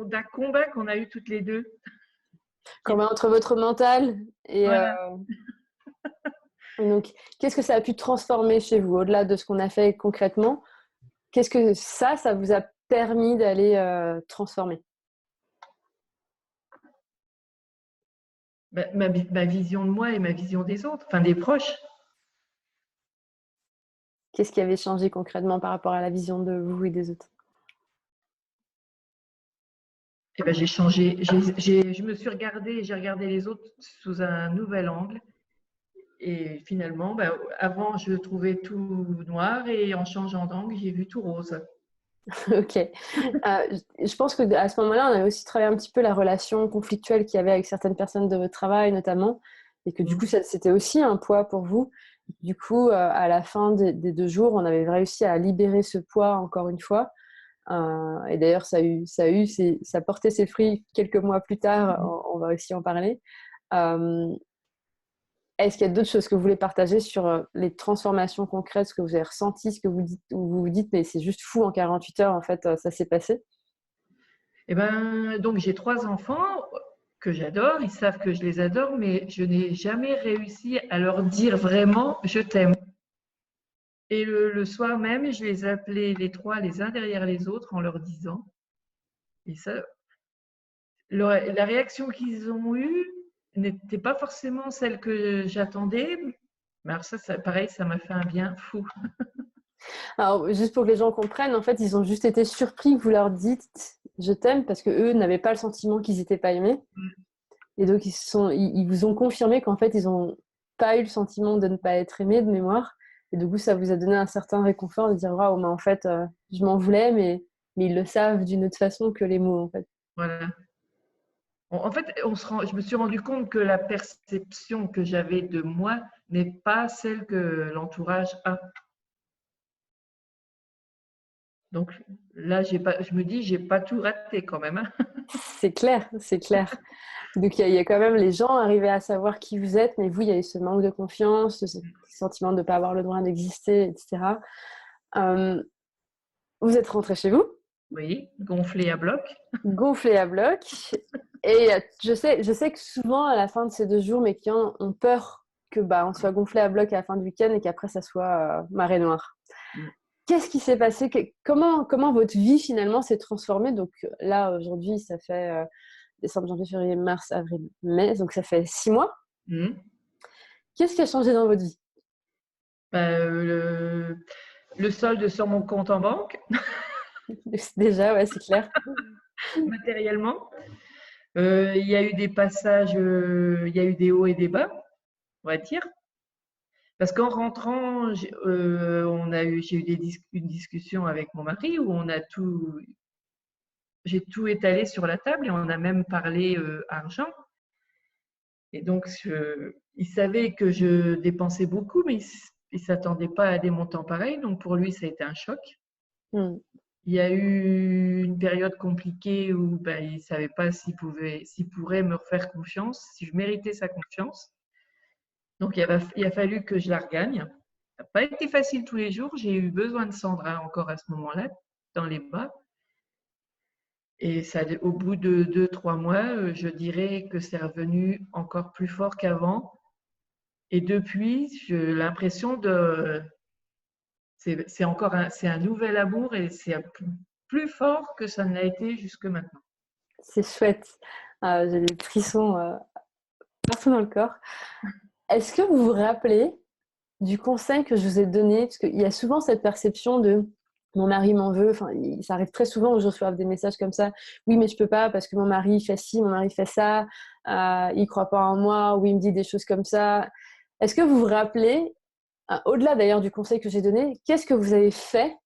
d'un combat qu'on a eu toutes les deux. Combat entre votre mental et voilà. Donc, qu'est-ce que ça a pu transformer chez vous, au-delà de ce qu'on a fait concrètement? Qu'est-ce que ça vous a permis d'aller transformer? Ma vision de moi et ma vision des autres, enfin des proches. Qu'est-ce qui avait changé concrètement par rapport à la vision de vous et des autres? J'ai changé. Je me suis regardée, j'ai regardé les autres sous un nouvel angle. Et finalement, avant, je trouvais tout noir et en changeant d'angle, j'ai vu tout rose. Ok. Je pense qu'à ce moment-là, on avait aussi travaillé un petit peu la relation conflictuelle qu'il y avait avec certaines personnes de votre travail, notamment, et que du coup, c'était aussi un poids pour vous. Du coup, à la fin des 2 jours, on avait réussi à libérer ce poids encore une fois. Et d'ailleurs, ça portait ses fruits quelques mois plus tard. On va aussi en parler. Est-ce qu'il y a d'autres choses que vous voulez partager sur les transformations concrètes, ce que vous avez ressenti, ce que vous dites, où vous vous dites, mais c'est juste fou, en 48 heures, en fait, ça s'est passé? Donc j'ai 3 enfants que j'adore, ils savent que je les adore, mais je n'ai jamais réussi à leur dire vraiment « je t'aime ». Et le soir même, je les appelais les 3 les uns derrière les autres en leur disant. Et ça, la réaction qu'ils ont eue n'était pas forcément celle que j'attendais. Mais alors ça, pareil, ça m'a fait un bien fou. Alors, juste pour que les gens comprennent, en fait, ils ont juste été surpris que vous leur dites « je t'aime » parce qu'eux n'avaient pas le sentiment qu'ils n'étaient pas aimés. Et donc, ils vous ont confirmé qu'en fait, ils n'ont pas eu le sentiment de ne pas être aimés de mémoire. Et du coup, ça vous a donné un certain réconfort de dire, waouh, mais en fait, je m'en voulais, mais ils le savent d'une autre façon que les mots, en fait. Voilà. En fait, je me suis rendu compte que la perception que j'avais de moi n'est pas celle que l'entourage a. Donc là, je me dis, j'ai pas tout raté quand même, hein. C'est clair, c'est clair. Donc, il y a quand même les gens arrivaient à savoir qui vous êtes, mais vous, il y a eu ce manque de confiance, ce sentiment de ne pas avoir le droit d'exister, etc. Euh, Vous êtes rentré chez vous, Oui, gonflé à bloc. gonflé à bloc. Et je sais que souvent, à la fin de ces 2 jours, mes clients ont peur que on soit gonflé à bloc à la fin du week-end et qu'après, ça soit marée noire. Mm. Qu'est-ce qui s'est passé? Comment votre vie, finalement, s'est transformée? Donc là, aujourd'hui, ça fait décembre, janvier, février, mars, avril, mai. Donc, ça fait 6 mois. Mm. Qu'est-ce qui a changé dans votre vie? Bah, le solde sur mon compte en banque, Déjà, ouais, c'est clair. matériellement. Il y a eu des passages, il y a eu des hauts et des bas, on va dire. Parce qu'en rentrant, j'ai eu une discussion avec mon mari où j'ai tout étalé sur la table et on a même parlé argent. Et donc, il savait que je dépensais beaucoup, mais il ne s'attendait pas à des montants pareils. Donc, pour lui, ça a été un choc. Mm. Il y a eu une période compliquée où il ne savait pas s'il pourrait me refaire confiance, si je méritais sa confiance. Donc, il a fallu que je la regagne. Ça n'a pas été facile tous les jours. J'ai eu besoin de Sandra encore à ce moment-là, dans les bas. Et ça, au bout de 2-3 mois, je dirais que c'est revenu encore plus fort qu'avant. Et depuis, j'ai l'impression c'est un nouvel amour et c'est plus fort que ça ne l'a été jusque maintenant. C'est chouette. J'ai des frissons partout dans le corps. Est-ce que vous vous rappelez du conseil que je vous ai donné? Parce qu'il y a souvent cette perception de mon mari m'en veut. Enfin, ça arrive très souvent où je reçois des messages comme ça. Oui, mais je peux pas parce que mon mari fait ci, mon mari fait ça. Il croit pas en moi ou il me dit des choses comme ça. Est-ce que vous vous rappelez, au-delà d'ailleurs du conseil que j'ai donné, qu'est-ce que vous avez fait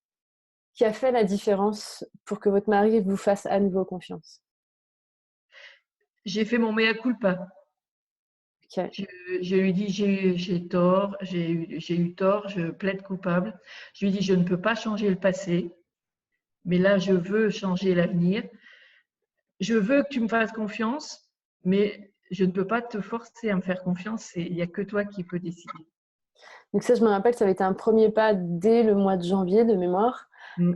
qui a fait la différence pour que votre mari vous fasse à nouveau confiance? J'ai fait mon mea culpa. Okay. Je lui dis j'ai tort, j'ai eu tort, je plaide coupable. Je lui dis je ne peux pas changer le passé, mais là je veux changer l'avenir. Je veux que tu me fasses confiance, mais je ne peux pas te forcer à me faire confiance. Il n'y a que toi qui peux décider. Donc ça, je me rappelle que ça avait été un premier pas dès le mois de janvier de mémoire. Mm.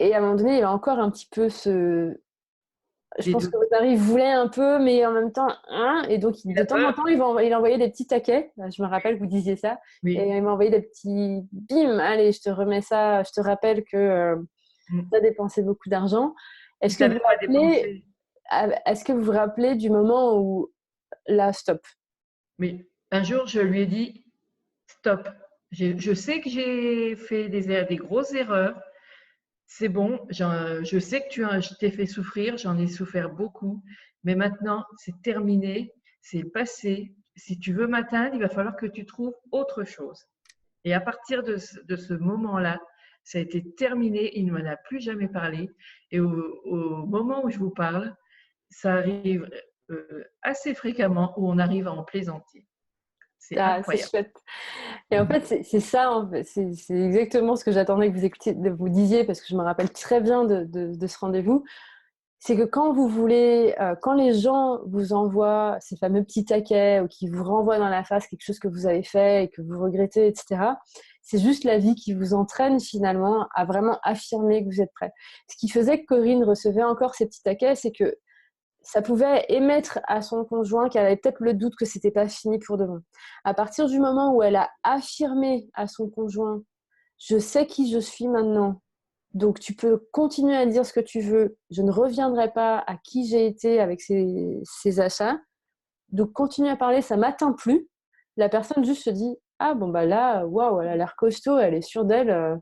Et à un moment donné, il y avait encore un petit peu ce... Je pense deux. que votre mari voulait un peu, mais en même temps, hein, et donc de temps en temps, il envoyait des petits taquets. Je me rappelle que vous disiez ça. Oui. Et il m'a envoyé des petits bim, allez, je te remets ça, je te rappelle que tu as dépensé beaucoup d'argent. Est-ce que vous vous rappelez du moment où là, stop? Mais un jour, je lui ai dit stop. Je sais que j'ai fait des grosses erreurs. C'est bon, je sais que je t'ai fait souffrir, j'en ai souffert beaucoup, mais maintenant, c'est terminé, c'est passé. Si tu veux m'atteindre, il va falloir que tu trouves autre chose. Et à partir de ce moment-là, ça a été terminé, il ne m'en a plus jamais parlé. Et au moment où je vous parle, ça arrive assez fréquemment où on arrive à en plaisanter. C'est incroyable. C'est chouette. Et en fait, c'est ça, en fait. C'est exactement ce que j'attendais que vous disiez, parce que je me rappelle très bien de ce rendez-vous. C'est que quand vous voulez, quand les gens vous envoient ces fameux petits taquets ou qui vous renvoient dans la face quelque chose que vous avez fait et que vous regrettez, etc., c'est juste la vie qui vous entraîne finalement à vraiment affirmer que vous êtes prêt. Ce qui faisait que Corinne recevait encore ces petits taquets, c'est que ça pouvait émettre à son conjoint qu'elle avait peut-être le doute que c'était pas fini pour demain. À partir du moment où elle a affirmé à son conjoint « Je sais qui je suis maintenant, donc tu peux continuer à dire ce que tu veux, je ne reviendrai pas à qui j'ai été avec ces achats, donc continue à parler, ça m'atteint plus », la personne juste se dit « Ah bon bah là, waouh, elle a l'air costaud, elle est sûre d'elle,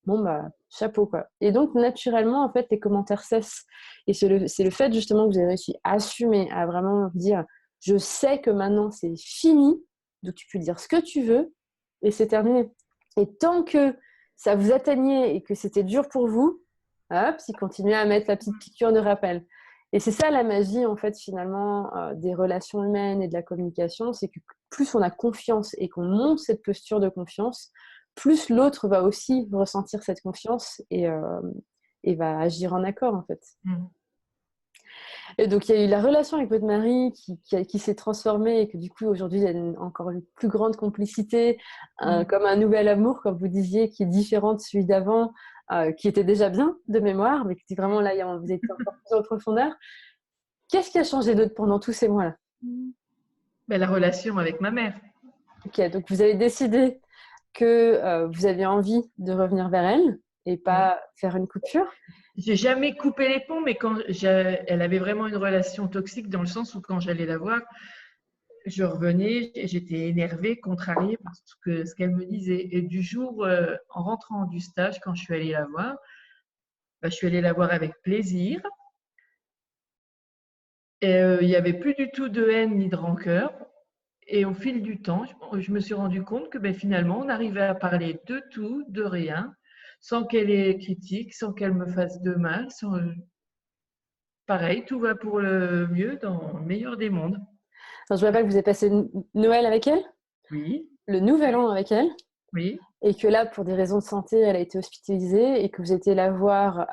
bon bah chapeau quoi ». Et donc naturellement en fait les commentaires cessent. Et c'est le fait justement que vous avez réussi à assumer, à vraiment dire je sais que maintenant c'est fini, donc tu peux dire ce que tu veux et c'est terminé. Et tant que ça vous atteignait et que c'était dur pour vous, hop, il continuait à mettre la petite piqûre de rappel. Et c'est ça la magie, en fait, finalement, des relations humaines et de la communication, c'est que plus on a confiance et qu'on monte cette posture de confiance, plus l'autre va aussi ressentir cette confiance et va agir en accord, en fait. Mm. Et donc, il y a eu la relation avec votre mari qui s'est transformée et que du coup, aujourd'hui, il y a encore une plus grande complicité, comme un nouvel amour, comme vous disiez, qui est différent de celui d'avant, qui était déjà bien de mémoire, mais qui était vraiment là, vous étiez encore plus en profondeur. Qu'est-ce qui a changé d'autre pendant tous ces mois-là? Ben, la relation avec ma mère. Ok, donc vous avez décidé que vous aviez envie de revenir vers elle et pas faire une coupure. J'ai jamais coupé les ponts, mais elle avait vraiment une relation toxique dans le sens où quand j'allais la voir, je revenais, j'étais énervée, contrariée par ce qu'elle me disait. Et du jour, en rentrant du stage, quand je suis allée la voir, je suis allée la voir avec plaisir. Et il n'y avait plus du tout de haine ni de rancœur. Et au fil du temps, je me suis rendu compte que finalement, on arrivait à parler de tout, de rien, sans qu'elle ait critique, sans qu'elle me fasse de mal. Pareil, tout va pour le mieux dans le meilleur des mondes. Alors, je me rappelle que vous avez passé Noël avec elle, Oui, le Nouvel An avec elle, oui, et que là, pour des raisons de santé, elle a été hospitalisée et que vous étiez la voir,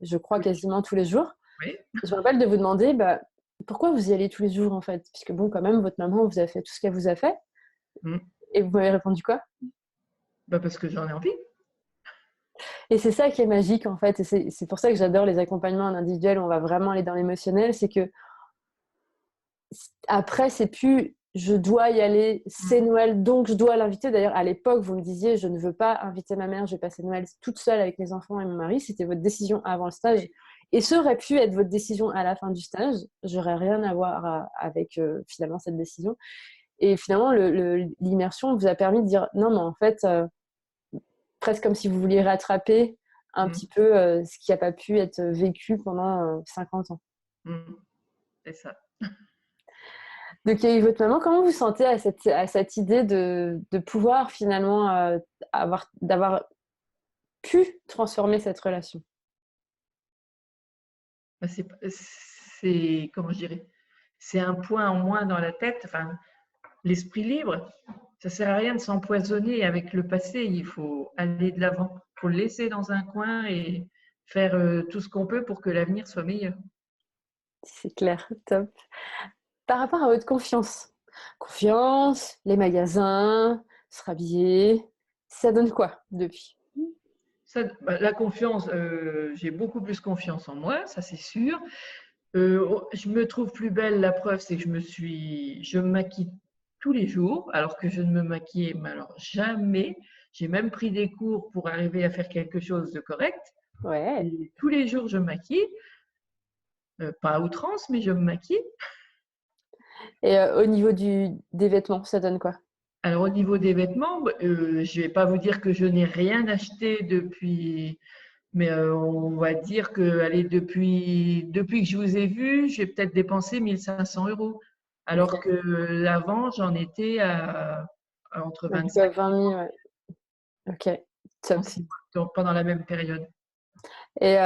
je crois, oui, quasiment tous les jours. oui. Je me rappelle de vous demander pourquoi vous y allez tous les jours, en fait, puisque bon, quand même, votre maman vous a fait tout ce qu'elle vous a fait. Mm. Et vous m'avez répondu quoi? Parce que j'en ai envie. Et c'est ça qui est magique, en fait. Et c'est pour ça que j'adore les accompagnements en individuel où on va vraiment aller dans l'émotionnel. C'est que après, c'est plus je dois y aller, c'est Noël, donc je dois l'inviter. D'ailleurs, à l'époque, vous me disiez je ne veux pas inviter ma mère, je vais passer Noël toute seule avec mes enfants et mon mari. C'était votre décision avant le stage. Et ça aurait pu être votre décision à la fin du stage. J'aurais rien à voir avec finalement cette décision. Et finalement, l'immersion vous a permis de dire non, mais en fait, presque comme si vous vouliez rattraper un petit peu ce qui n'a pas pu être vécu pendant 50 ans. C'est ça. Donc, il y a eu votre maman. Comment vous sentez à cette idée de pouvoir finalement d'avoir pu transformer cette relation? Comment je dirais, c'est un point en moins dans la tête. Enfin, l'esprit libre, ça sert à rien de s'empoisonner avec le passé. Il faut aller de l'avant. Il faut le laisser dans un coin et faire tout ce qu'on peut pour que l'avenir soit meilleur. C'est clair, top. Par rapport à votre confiance, les magasins, se rhabiller, ça donne quoi depuis? La confiance, j'ai beaucoup plus confiance en moi, ça c'est sûr. Je me trouve plus belle, la preuve c'est que je me maquille tous les jours, alors que je ne me maquillais jamais. J'ai même pris des cours pour arriver à faire quelque chose de correct. Ouais. Et tous les jours, je me maquille. Pas à outrance, mais je me maquille. Et au niveau des vêtements, ça donne quoi? Alors, au niveau des vêtements, je ne vais pas vous dire que je n'ai rien acheté depuis, mais on va dire que allez, depuis que je vous ai vu, j'ai peut-être dépensé 1 500 €. Alors que avant, j'en étais à entre Donc, 25 20 000, ouais. Ok, top. donc pendant la même période. Et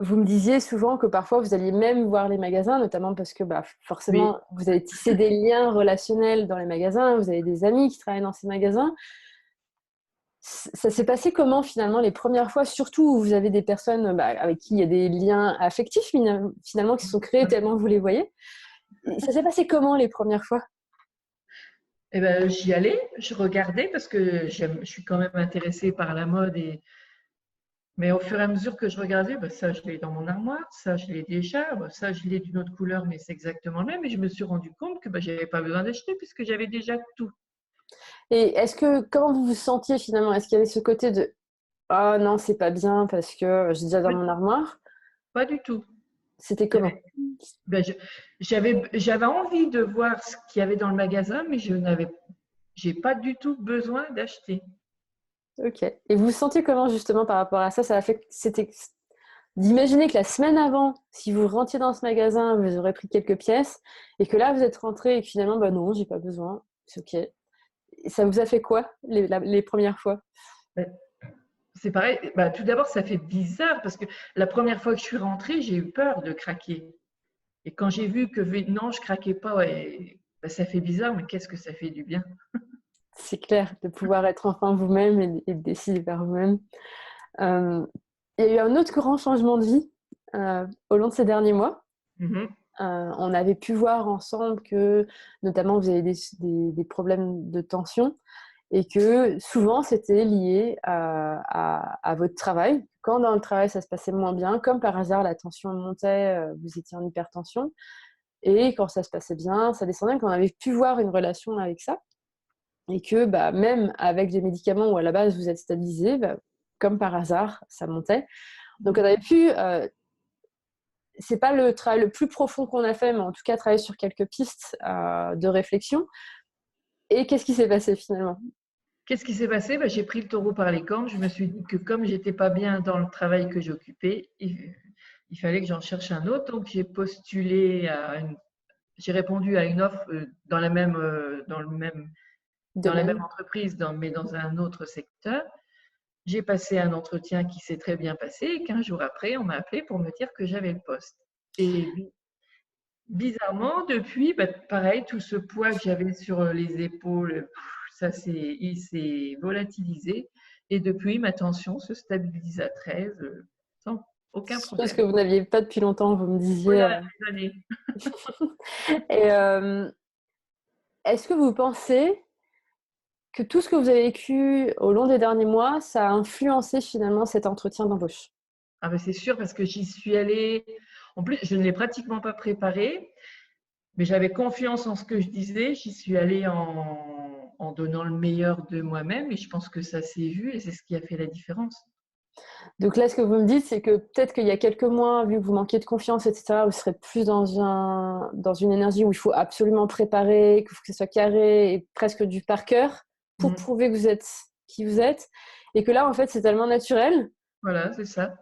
vous me disiez souvent que parfois vous alliez même voir les magasins, notamment parce que forcément Oui. vous avez tissé des liens relationnels dans les magasins, vous avez des amis qui travaillent dans ces magasins. Ça s'est passé comment finalement les premières fois, surtout où vous avez des personnes avec qui il y a des liens affectifs finalement qui se sont créés tellement que vous les voyez? Ça s'est passé comment les premières fois? Eh ben, j'y allais, je regardais parce que je suis quand même intéressée par la mode. Mais au fur et à mesure que je regardais, ça je l'ai dans mon armoire, ça je l'ai déjà, ça je l'ai d'une autre couleur, mais c'est exactement le même. Et je me suis rendu compte que je n'avais pas besoin d'acheter puisque j'avais déjà tout. Et comment vous vous sentiez finalement? Est-ce qu'il y avait ce côté de oh non, c'est pas bien parce que j'ai déjà dans mon armoire? Pas du tout. C'était comment? J'avais envie de voir ce qu'il y avait dans le magasin, mais j'ai pas du tout besoin d'acheter. Ok. Et vous vous sentiez comment justement par rapport à ça? Ça a fait c'était d'imaginer que la semaine avant, si vous rentriez dans ce magasin, vous aurez pris quelques pièces et que là vous êtes rentré et que finalement non, j'ai pas besoin, c'est ok. ça vous a fait quoi les premières fois? Ben, c'est pareil. Bah, tout d'abord, ça fait bizarre parce que la première fois que je suis rentrée, j'ai eu peur de craquer. Et quand j'ai vu que non, je craquais pas, ouais, bah, ça fait bizarre, mais qu'est-ce que ça fait du bien. C'est clair, de pouvoir être enfin vous-même et de décider par vous-même. Euh, il y a eu un autre grand changement de vie au long de ces derniers mois. Mhm. On avait pu voir ensemble que, notamment, vous avez des problèmes de tension et que souvent, c'était lié à votre travail. Quand dans le travail, ça se passait moins bien, comme par hasard, la tension montait, vous étiez en hypertension. Et quand ça se passait bien, ça descendait, qu'on avait pu voir une relation avec ça. Et que bah, même avec des médicaments où à la base vous êtes stabilisé, bah, comme par hasard, ça montait. Donc on avait pu, c'est pas le travail le plus profond qu'on a fait, mais en tout cas travailler sur quelques pistes de réflexion. Et qu'est-ce qui s'est passé finalement? Qu'est-ce qui s'est passé? Ben, j'ai pris le taureau par les cornes. Je me suis dit que comme j'étais pas bien dans le travail que j'occupais, il fallait que j'en cherche un autre. Donc j'ai postulé j'ai répondu à une offre dans la même Domaine. entreprise, mais dans un autre secteur. J'ai passé un entretien qui s'est très bien passé. Et 15 jours après, on m'a appelé pour me dire que j'avais le poste. Et bizarrement, depuis, bah, pareil, tout ce poids que j'avais sur les épaules, il s'est volatilisé. Et depuis, ma tension se stabilise à 13 sans aucun Chose que problème. vous n'aviez pas depuis longtemps, vous me disiez. Voilà, des années. Et est-ce que vous pensez que tout ce que vous avez vécu au long des derniers mois, ça a influencé finalement cet entretien d'embauche? Ah ben c'est sûr parce que j'y suis allée. En plus, je ne l'ai pratiquement pas préparé, mais j'avais confiance en ce que je disais. J'y suis allée en donnant le meilleur de moi-même et je pense que ça s'est vu et c'est ce qui a fait la différence. Donc là, ce que vous me dites, c'est que peut-être qu'il y a quelques mois, vu que vous manquiez de confiance, etc., vous serez plus dans une énergie où il faut absolument préparer, qu'il faut que ce soit carré et presque du par cœur pour Mhm. prouver que vous êtes qui vous êtes. Et que là, en fait, c'est tellement naturel Voilà, c'est ça.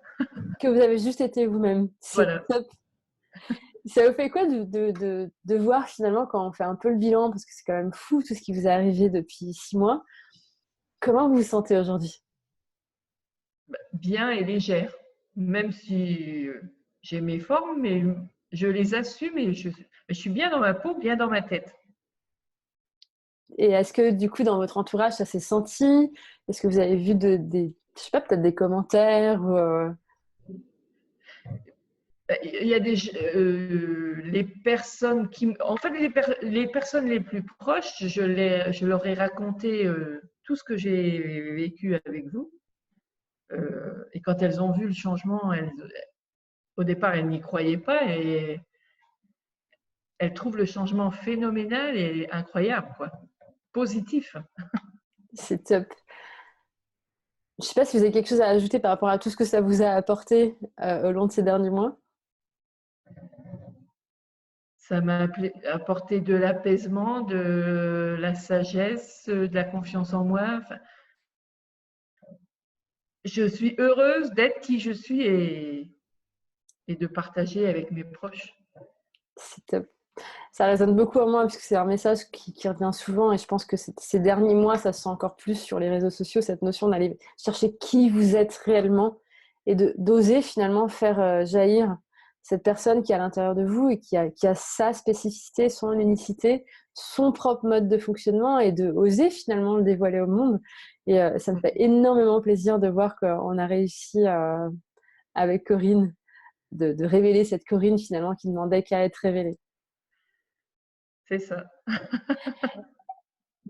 que vous avez juste été vous-même. C'est Voilà. top. Ça vous fait quoi de voir finalement quand on fait un peu le bilan, parce que c'est quand même fou tout ce qui vous est arrivé depuis 6 mois, comment vous vous sentez aujourd'hui? Bien et légère, même si j'ai mes formes, mais je les assume et je suis bien dans ma peau, bien dans ma tête. Et est-ce que du coup dans votre entourage ça s'est senti? Est-ce que vous avez vu je sais pas, peut-être des commentaires Il y a les personnes en fait, les personnes les plus proches, je leur ai raconté tout ce que j'ai vécu avec vous. Et quand elles ont vu le changement, au départ, elles n'y croyaient pas et elles trouvent le changement phénoménal et incroyable, quoi. Positif. C'est top. Je sais pas si vous avez quelque chose à ajouter par rapport à tout ce que ça vous a apporté au long de ces derniers mois. Ça m'a apporté de l'apaisement, de la sagesse, de la confiance en moi. Enfin, je suis heureuse d'être qui je suis et de partager avec mes proches. C'est top. Ça résonne beaucoup en moi parce que c'est un message qui revient souvent et je pense que ces derniers mois, ça se sent encore plus sur les réseaux sociaux, cette notion d'aller chercher qui vous êtes réellement et d'oser finalement faire jaillir cette personne qui est à l'intérieur de vous et qui a sa spécificité, son unicité, son propre mode de fonctionnement et de oser finalement le dévoiler au monde. Et ça me fait énormément plaisir de voir qu'on a réussi avec Corinne de révéler cette Corinne finalement qui ne demandait qu'à être révélée. C'est ça.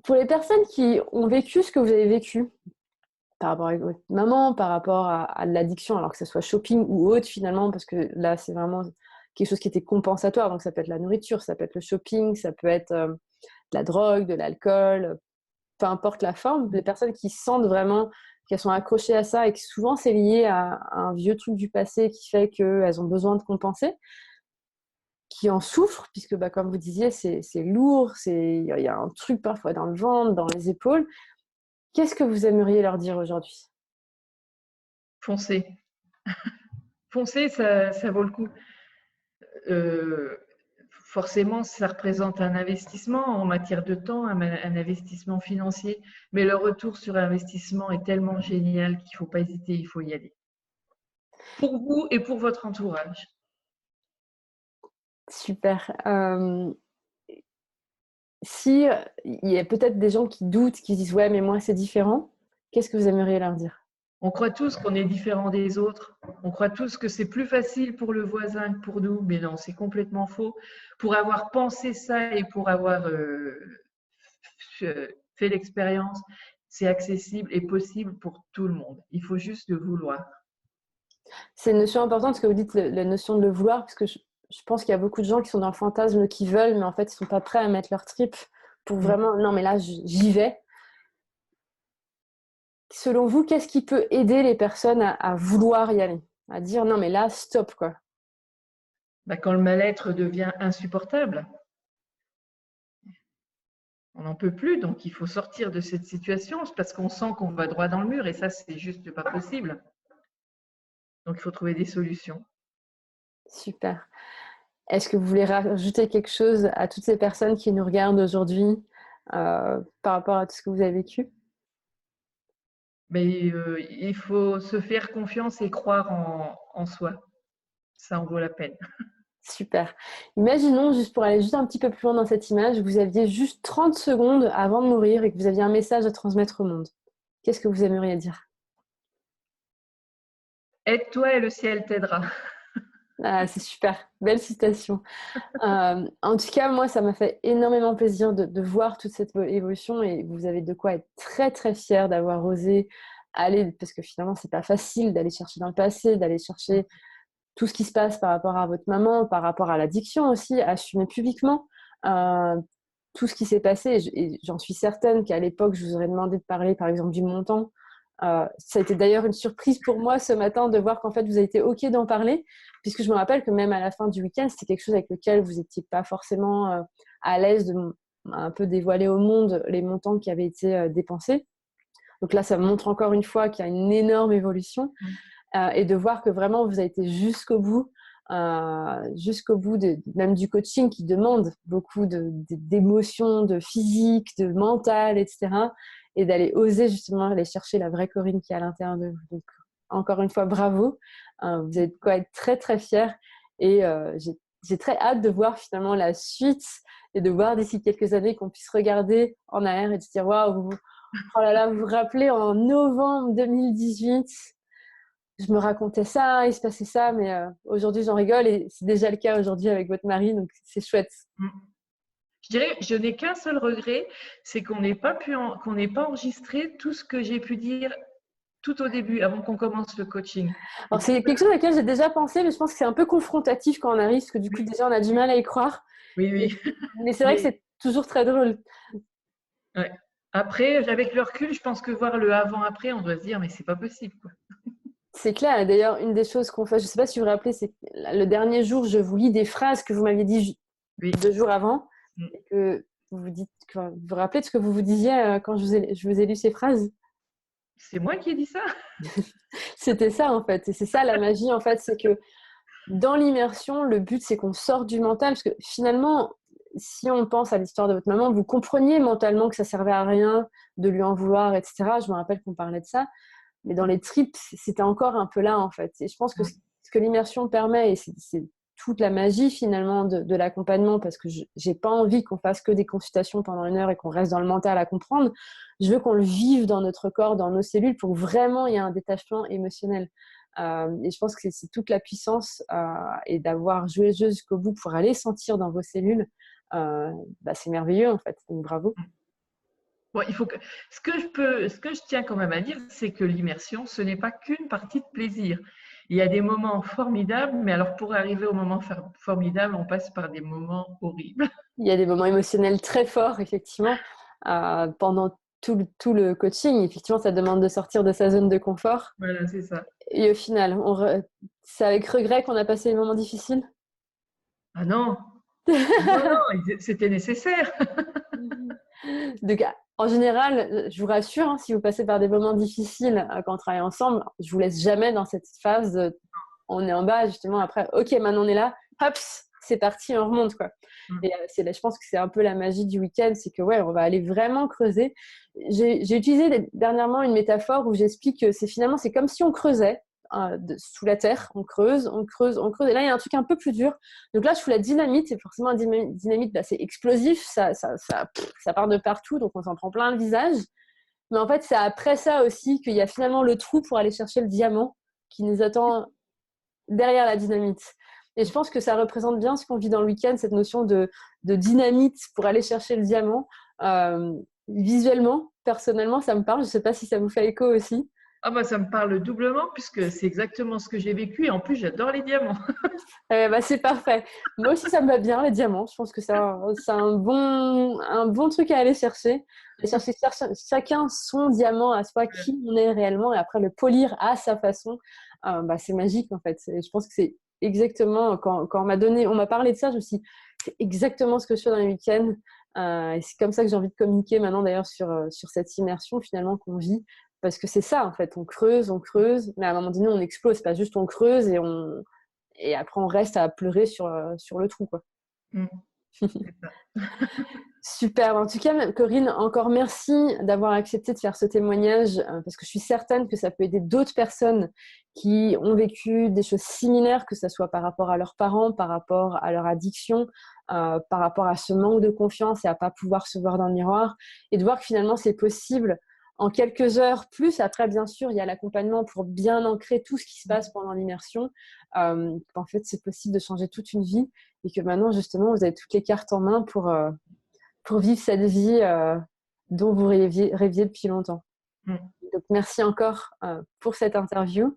Pour les personnes qui ont vécu ce que vous avez vécu, par rapport à votre maman, par rapport à l'addiction, alors que ce soit shopping ou autre finalement, parce que là, c'est vraiment quelque chose qui était compensatoire. Donc, ça peut être la nourriture, ça peut être le shopping, ça peut être de la drogue, de l'alcool, peu importe la forme. Les personnes qui sentent vraiment qu'elles sont accrochées à ça et que souvent, c'est lié à un vieux truc du passé qui fait qu'elles ont besoin de compenser, qui en souffrent, puisque bah, comme vous disiez, c'est lourd, il y a un truc parfois dans le ventre, dans les épaules. Qu'est-ce que vous aimeriez leur dire aujourd'hui? Foncez. Foncez, ça vaut le coup. forcément, ça représente un investissement en matière de temps, un investissement financier, mais le retour sur investissement est tellement génial qu'il ne faut pas hésiter, il faut y aller. Pour vous et pour votre entourage. Super. Si il y a peut-être des gens qui doutent, qui disent ouais, mais moi c'est différent, qu'est-ce que vous aimeriez leur dire? On croit tous qu'on est différent des autres. On croit tous que c'est plus facile pour le voisin que pour nous, mais non, c'est complètement faux. Pour avoir pensé ça et pour avoir fait l'expérience, c'est accessible et possible pour tout le monde. Il faut juste le vouloir. C'est une notion importante, ce que vous dites, la notion de le vouloir, parce que je pense qu'il y a beaucoup de gens qui sont dans le fantasme, qui veulent, mais en fait, ils ne sont pas prêts à mettre leur trip pour vraiment, non, mais là, j'y vais. Selon vous, qu'est-ce qui peut aider les personnes à vouloir y aller? À dire, non, mais là, stop, quoi. Bah, quand le mal-être devient insupportable, on n'en peut plus, donc il faut sortir de cette situation parce qu'on sent qu'on va droit dans le mur et ça, c'est juste pas possible. Donc, il faut trouver des solutions. Super. Est-ce que vous voulez rajouter quelque chose à toutes ces personnes qui nous regardent aujourd'hui par rapport à tout ce que vous avez vécu? Mais il faut se faire confiance et croire en soi. Ça en vaut la peine. Super. Imaginons, juste pour aller juste un petit peu plus loin dans cette image, vous aviez juste 30 secondes avant de mourir et que vous aviez un message à transmettre au monde. Qu'est-ce que vous aimeriez dire? Aide-toi et le ciel t'aidera. Ah, c'est super, belle citation. En tout cas, moi, ça m'a fait énormément plaisir de voir toute cette évolution et vous avez de quoi être très, très fiers d'avoir osé aller, parce que finalement, c'est pas facile d'aller chercher dans le passé, d'aller chercher tout ce qui se passe par rapport à votre maman, par rapport à l'addiction aussi, assumer publiquement tout ce qui s'est passé. Et j'en suis certaine qu'à l'époque, je vous aurais demandé de parler, par exemple, du montant. Ça a été d'ailleurs une surprise pour moi ce matin de voir qu'en fait, vous avez été OK d'en parler, puisque je me rappelle que même à la fin du week-end, c'était quelque chose avec lequel vous n'étiez pas forcément à l'aise de un peu dévoiler au monde les montants qui avaient été dépensés. Donc là, ça montre encore une fois qu'il y a une énorme évolution et de voir que vraiment, vous avez été jusqu'au bout même du coaching qui demande beaucoup d'émotions, de physique, de mental, etc. Et d'aller oser justement aller chercher la vraie Corinne qui est à l'intérieur de vous. Donc, encore une fois, bravo. Vous avez de quoi être très, très fiers. Et j'ai très hâte de voir finalement la suite et de voir d'ici quelques années qu'on puisse regarder en arrière et se dire waouh, oh là là, vous vous rappelez en novembre 2018, je me racontais ça, il se passait ça, mais aujourd'hui j'en rigole et c'est déjà le cas aujourd'hui avec votre mari, donc c'est chouette. Je dirais, je n'ai qu'un seul regret, c'est qu'on n'ait pas enregistré tout ce que j'ai pu dire tout au début, avant qu'on commence le coaching. Alors c'est quelque chose à laquelle j'ai déjà pensé, mais je pense que c'est un peu confrontatif quand on arrive, parce que du coup déjà on a du mal à y croire. Oui. Mais c'est vrai que c'est toujours très drôle. Ouais. Après, avec le recul, je pense que voir le avant-après, on doit se dire, mais c'est pas possible, quoi. C'est clair. D'ailleurs, une des choses qu'on fait, je ne sais pas si vous vous rappelez, c'est que le dernier jour, je vous lis des phrases que vous m'aviez dit 2 jours avant. Et que vous vous rappelez de ce que vous vous disiez quand je vous ai lu ces phrases? C'est moi qui ai dit ça? C'était ça, en fait. Et c'est ça la magie, en fait. C'est que dans l'immersion, le but, c'est qu'on sorte du mental. Parce que finalement, si on pense à l'histoire de votre maman, vous compreniez mentalement que ça servait à rien de lui en vouloir, etc. Je me rappelle qu'on parlait de ça. Mais dans les tripes, c'était encore un peu là, en fait. Et je pense que ce que l'immersion permet, et c'est toute la magie, finalement, de l'accompagnement, parce que j'ai pas envie qu'on fasse que des consultations pendant 1 heure et qu'on reste dans le mental à comprendre. Je veux qu'on le vive dans notre corps, dans nos cellules, pour que vraiment il y ait un détachement émotionnel. Et je pense que c'est toute la puissance et d'avoir joué le jeu jusqu'au bout pour aller sentir dans vos cellules. C'est merveilleux, en fait. Donc, bravo. Bon, ce que je tiens quand même à dire, c'est que l'immersion, ce n'est pas qu'une partie de plaisir. Il y a des moments formidables, mais alors pour arriver au moment formidable, on passe par des moments horribles. Il y a des moments émotionnels très forts, effectivement, pendant tout le coaching. Effectivement, ça demande de sortir de sa zone de confort. Voilà, c'est ça. Et au final, c'est avec regret qu'on a passé les moments difficiles? Ah non, non, c'était nécessaire. Donc, en général, je vous rassure, hein, si vous passez par des moments difficiles quand on travaille ensemble, je vous laisse jamais dans cette phase on est en bas, justement, après, ok, maintenant on est là, hop, c'est parti, on remonte, quoi. Et je pense que c'est un peu la magie du week-end, c'est que ouais, on va aller vraiment creuser. J'ai utilisé dernièrement une métaphore où j'explique que c'est comme si on creusait sous la terre, on creuse, on creuse, on creuse. Et là, il y a un truc un peu plus dur. Donc là, je fous la dynamite. Et forcément, un dynamite, c'est explosif, ça part de partout, donc on s'en prend plein le visage. Mais en fait, c'est après ça aussi qu'il y a finalement le trou pour aller chercher le diamant qui nous attend derrière la dynamite. Et je pense que ça représente bien ce qu'on vit dans le week-end, cette notion de dynamite pour aller chercher le diamant. Visuellement, personnellement, ça me parle. Je ne sais pas si ça vous fait écho aussi. Ah bah ça me parle doublement puisque c'est exactement ce que j'ai vécu et en plus j'adore les diamants. C'est parfait. Moi aussi, ça me va bien, les diamants. Je pense que c'est un bon truc à aller chercher. Et chercher chacun son diamant à soi, qui on est réellement, et après le polir à sa façon. C'est magique en fait. Je pense que c'est exactement, quand on m'a parlé de ça, je me suis dit, c'est exactement ce que je fais dans les week-ends. Et c'est comme ça que j'ai envie de communiquer maintenant d'ailleurs sur cette immersion finalement qu'on vit. Parce que c'est ça en fait, on creuse, mais à un moment donné on explose, pas juste on creuse et après on reste à pleurer sur le trou, quoi. C'est ça. Super. En tout cas, Corinne, encore merci d'avoir accepté de faire ce témoignage parce que je suis certaine que ça peut aider d'autres personnes qui ont vécu des choses similaires, que ce soit par rapport à leurs parents, par rapport à leur addiction, par rapport à ce manque de confiance et à pas pouvoir se voir dans le miroir, et de voir que finalement c'est possible en quelques heures. Plus après, bien sûr, il y a l'accompagnement pour bien ancrer tout ce qui se passe pendant l'immersion. En fait, c'est possible de changer toute une vie et que maintenant, justement, vous avez toutes les cartes en main pour vivre cette vie dont vous rêviez depuis longtemps. Donc, merci encore pour cette interview.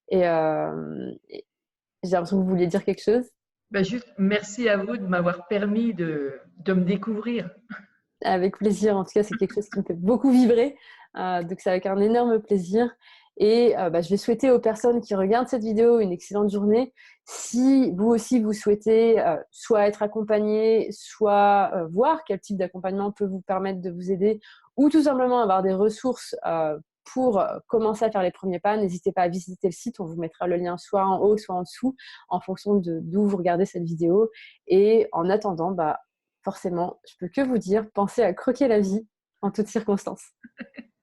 Et j'ai l'impression que vous vouliez dire quelque chose. Juste merci à vous de m'avoir permis de me découvrir. Avec plaisir. En tout cas, c'est quelque chose qui me fait beaucoup vibrer. Donc, c'est avec un énorme plaisir. Et je vais souhaiter aux personnes qui regardent cette vidéo une excellente journée. Si vous aussi, vous souhaitez soit être accompagné, soit voir quel type d'accompagnement peut vous permettre de vous aider, ou tout simplement avoir des ressources pour commencer à faire les premiers pas, n'hésitez pas à visiter le site. On vous mettra le lien soit en haut, soit en dessous, en fonction d'où vous regardez cette vidéo. Et en attendant, forcément, je peux que vous dire, pensez à croquer la vie en toutes circonstances.